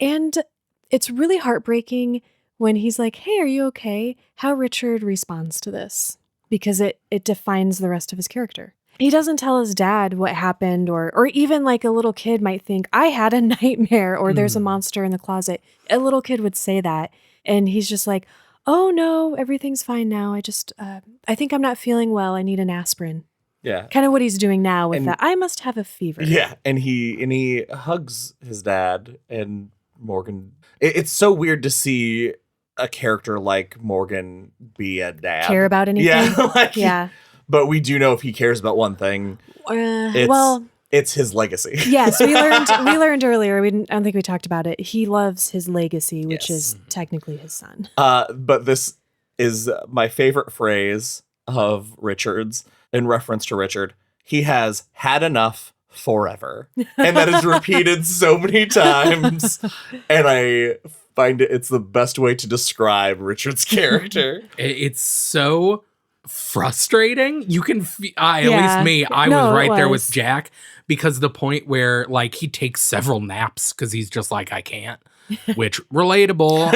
And it's really heartbreaking when he's like, hey, are you okay? How Richard responds to this, because it defines the rest of his character. He doesn't tell his dad what happened, or even like a little kid might think, I had a nightmare, or there's a monster in the closet. A little kid would say that. And he's just like, oh no, everything's fine now. I think I'm not feeling well. I need an aspirin. Yeah. Kind of what he's doing now with that. I must have a fever. Yeah. And he hugs his dad, and Morgan. It's so weird to see a character like Morgan be a dad. Care about anything? Yeah. Yeah. But we do know if he cares about one thing, it's his legacy. Yes, we learned earlier. I don't think we talked about it. He loves his legacy, which is technically his son. But this is my favorite phrase of Richard's in reference to Richard. He has had enough forever, and that is repeated so many times. And I find it's the best way to describe Richard's character. It's so frustrating. You can at least me, I was right there with Jack, because the point where like he takes several naps because he's just like, I can't, which relatable.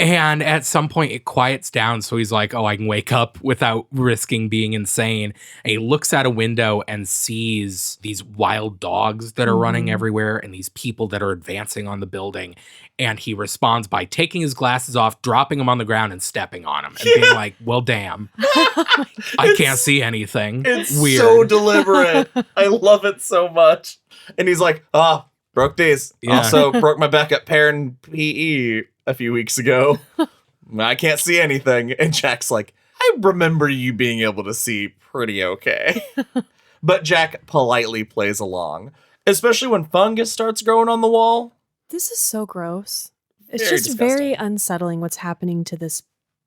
And at some point it quiets down, so he's like, oh, I can wake up without risking being insane. And he looks out a window and sees these wild dogs that are running everywhere and these people that are advancing on the building. And he responds by taking his glasses off, dropping them on the ground and stepping on them and being like, well, damn, I can't see anything. It's weird. So deliberate. I love it so much. And he's like, broke these. Yeah. Also broke my back at Pair and PE a few weeks ago. I can't see anything. And Jack's like, I remember you being able to see pretty okay. But Jack politely plays along, especially when fungus starts growing on the wall. This is so gross. It's Very just disgusting. very unsettling what's happening to this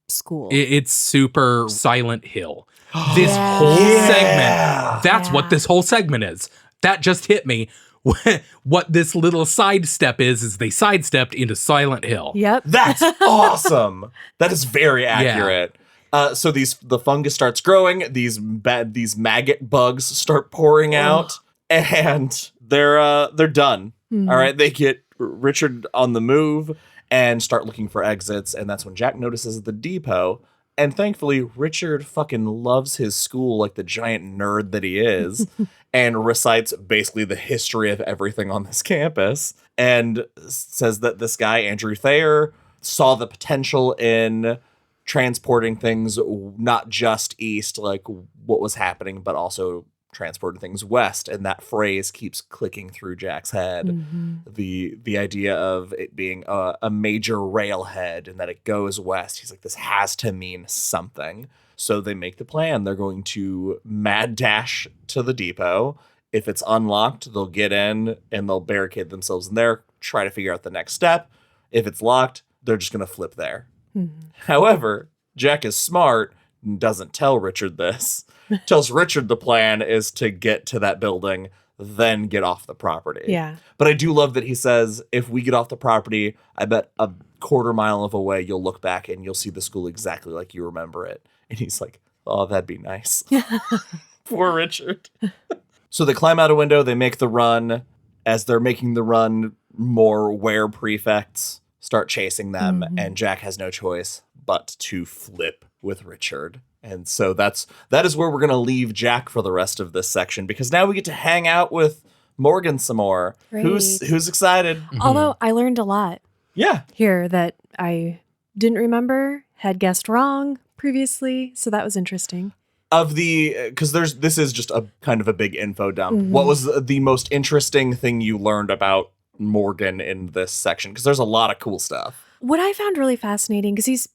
school. It's super Silent Hill. This whole segment, that's what this whole segment is. That just hit me. What this little sidestep is they sidestepped into Silent Hill. Yep. That's awesome. That is very accurate. So the fungus starts growing. These maggot bugs start pouring out, and they're done. Mm-hmm. All right, they get Richard on the move and start looking for exits, and that's when Jack notices the depot. And thankfully, Richard fucking loves his school like the giant nerd that he is, and recites basically the history of everything on this campus, and says that this guy, Andrew Thayer, saw the potential in transporting things not just east, like what was happening, but also transporting things west. And that phrase keeps clicking through Jack's head. Mm-hmm. The idea of it being a major railhead and that it goes west. He's like, this has to mean something. So they make the plan. They're going to mad dash to the depot. If it's unlocked, they'll get in and they'll barricade themselves in there, try to figure out the next step. If it's locked, they're just going to flip there. Mm-hmm. However, Jack is smart and doesn't tell Richard this. Tells Richard the plan is to get to that building, then get off the property. Yeah. But I do love that he says, if we get off the property, I bet a quarter mile of away, you'll look back and you'll see the school exactly like you remember it. And he's like, oh, that'd be nice. Poor Richard. So they climb out a window, they make the run. As they're making the run, more were prefects start chasing them, and Jack has no choice but to flip with Richard. And so that is where we're going to leave Jack for the rest of this section, because now we get to hang out with Morgan some more. Right. Who's excited? Although I learned a lot here that I didn't remember, had guessed wrong previously, so that was interesting. Because this is just a kind of a big info dump. What was the most interesting thing you learned about Morgan in this section? Because there's a lot of cool stuff. What I found really fascinating, because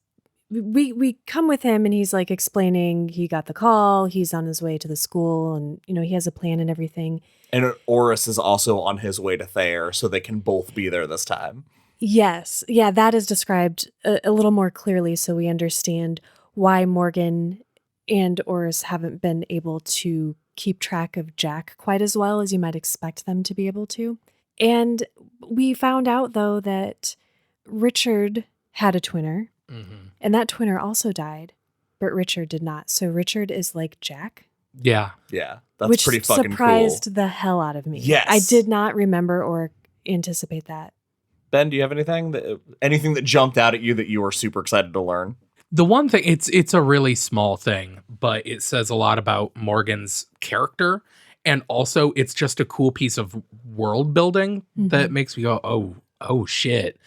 we come with him and he's like explaining he got the call, he's on his way to the school, and he has a plan and everything. And Oris is also on his way to Thayer, so they can both be there this time. Yes. Yeah, that is described a little more clearly, so we understand why Morgan and Oris haven't been able to keep track of Jack quite as well as you might expect them to be able to. And we found out, though, that Richard had a twinner, and that twinner also died, but Richard did not. So Richard is like Jack. Yeah. Yeah, that's which pretty fucking surprised cool. the hell out of me. Yes. I did not remember or anticipate that. Ben, do you have anything that jumped out at you that you were super excited to learn? The one thing, it's a really small thing, but it says a lot about Morgan's character. And also, it's just a cool piece of world building that makes me go, oh shit.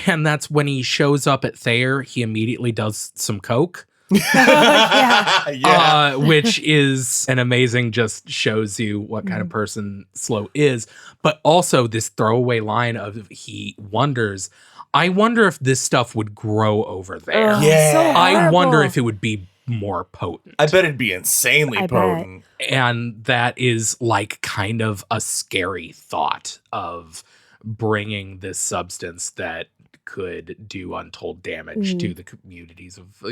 And that's when he shows up at Thayer, he immediately does some coke. Yeah. Which is an amazing, just shows you what kind of person Sloat is. But also this throwaway line of he wonders, I wonder if this stuff would grow over there. So I wonder horrible. if it would be more potent. I bet it'd be insanely potent. And that is like kind of a scary thought of bringing this substance that could do untold damage to the communities of,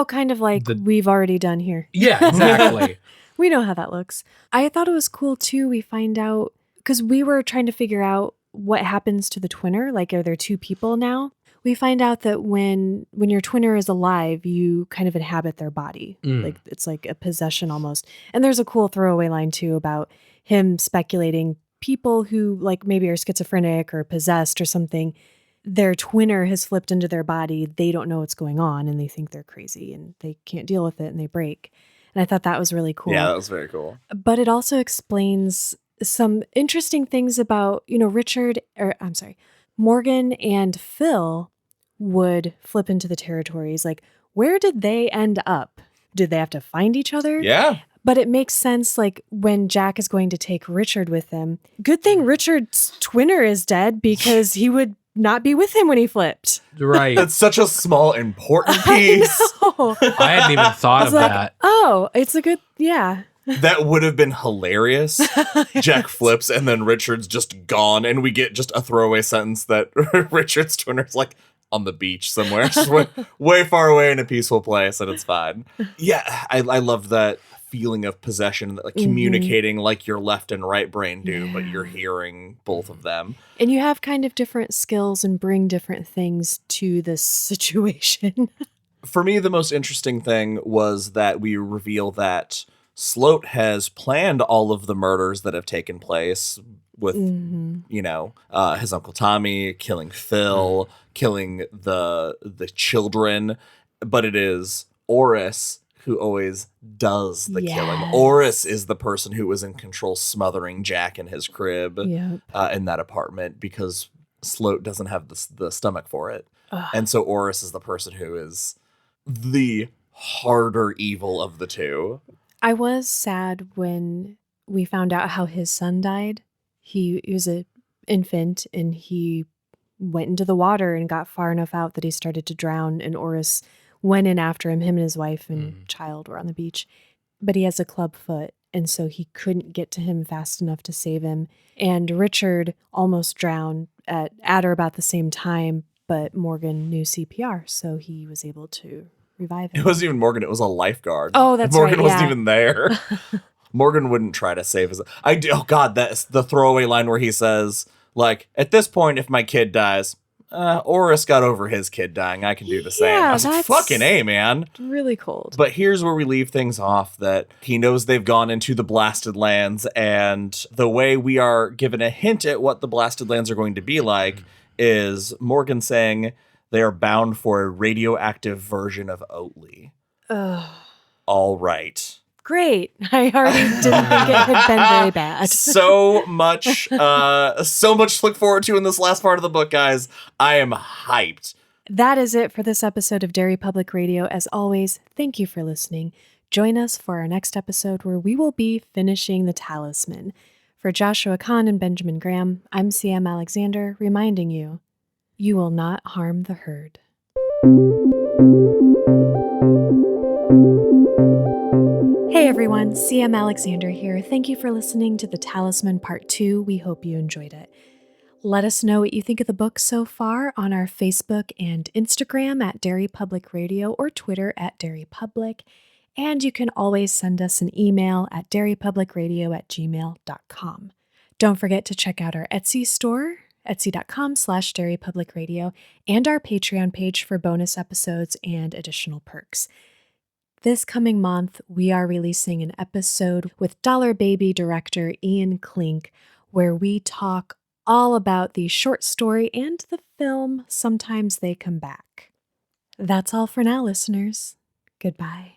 kind of like we've already done here. Yeah, exactly. We know how that looks. I thought it was cool too. We find out, because we were trying to figure out what happens to the twinner. Like, are there two people now? We find out that when your twinner is alive, you kind of inhabit their body. Like, it's like a possession almost. And there's a cool throwaway line too about him speculating people who like maybe are schizophrenic or possessed or something, their twinner has flipped into their body. They don't know what's going on and they think they're crazy and they can't deal with it and they break. And I thought that was really cool. Yeah, that was very cool. But it also explains some interesting things about, Morgan and Phil would flip into the territories. Like, where did they end up? Did they have to find each other? Yeah. But it makes sense, like, when Jack is going to take Richard with him. Good thing Richard's twinner is dead because he would not be with him when he flipped. Right. That's such a small, important piece. I hadn't even thought of that. Oh, it's a good, yeah. That would have been hilarious. Jack flips and then Richard's just gone and we get just a throwaway sentence that Richard's twinner's like on the beach somewhere, just way far away in a peaceful place and it's fine. Yeah, I love that feeling of possession, like communicating like your left and right brain do, but you're hearing both of them. And you have kind of different skills and bring different things to this situation. For me, the most interesting thing was that we reveal that Sloat has planned all of the murders that have taken place with, his Uncle Tommy, killing Phil, killing the children, but it is Oris who always does the killing. Oris is the person who was in control, smothering Jack in his crib in that apartment because Sloat doesn't have the stomach for it. And so Oris is the person who is the harder evil of the two. I was sad when we found out how his son died. He was an infant and he went into the water and got far enough out that he started to drown, and Oris went in after him. Him and his wife and child were on the beach, but he has a club foot, and so he couldn't get to him fast enough to save him. And Richard almost drowned at or about the same time, but Morgan knew CPR, so he was able to revive him. It wasn't even Morgan, it was a lifeguard. Oh, that's Morgan right, wasn't even there. Morgan wouldn't try to save his... Oh, God, that's the throwaway line where he says, like, at this point, if my kid dies... Oris got over his kid dying. I can do the same. I was like, fucking A, man. Really cold. But here's where we leave things off, that he knows they've gone into the Blasted Lands, and the way we are given a hint at what the Blasted Lands are going to be like is Morgan saying they are bound for a radioactive version of Oatly. All right. Great. I already didn't think it had been very bad. So much to look forward to in this last part of the book, guys. I am hyped. That is it for this episode of Derry Public Radio. As always, thank you for listening. Join us for our next episode where we will be finishing the Talisman. For Joshua Kahn and Benjamin Graham, I'm CM Alexander, reminding you, you will not harm the herd. Hey everyone, CM Alexander here. Thank you for listening to The Talisman Part 2. We hope you enjoyed it. Let us know what you think of the book so far on our Facebook and Instagram at Derry Public Radio or Twitter at Derry Public. And you can always send us an email at derrypublicradio@gmail.com. Don't forget to check out our Etsy store, etsy.com/Derry Public Radio, and our Patreon page for bonus episodes and additional perks. This coming month, we are releasing an episode with Dollar Baby director Ian Klink, where we talk all about the short story and the film Sometimes They Come Back. That's all for now, listeners. Goodbye.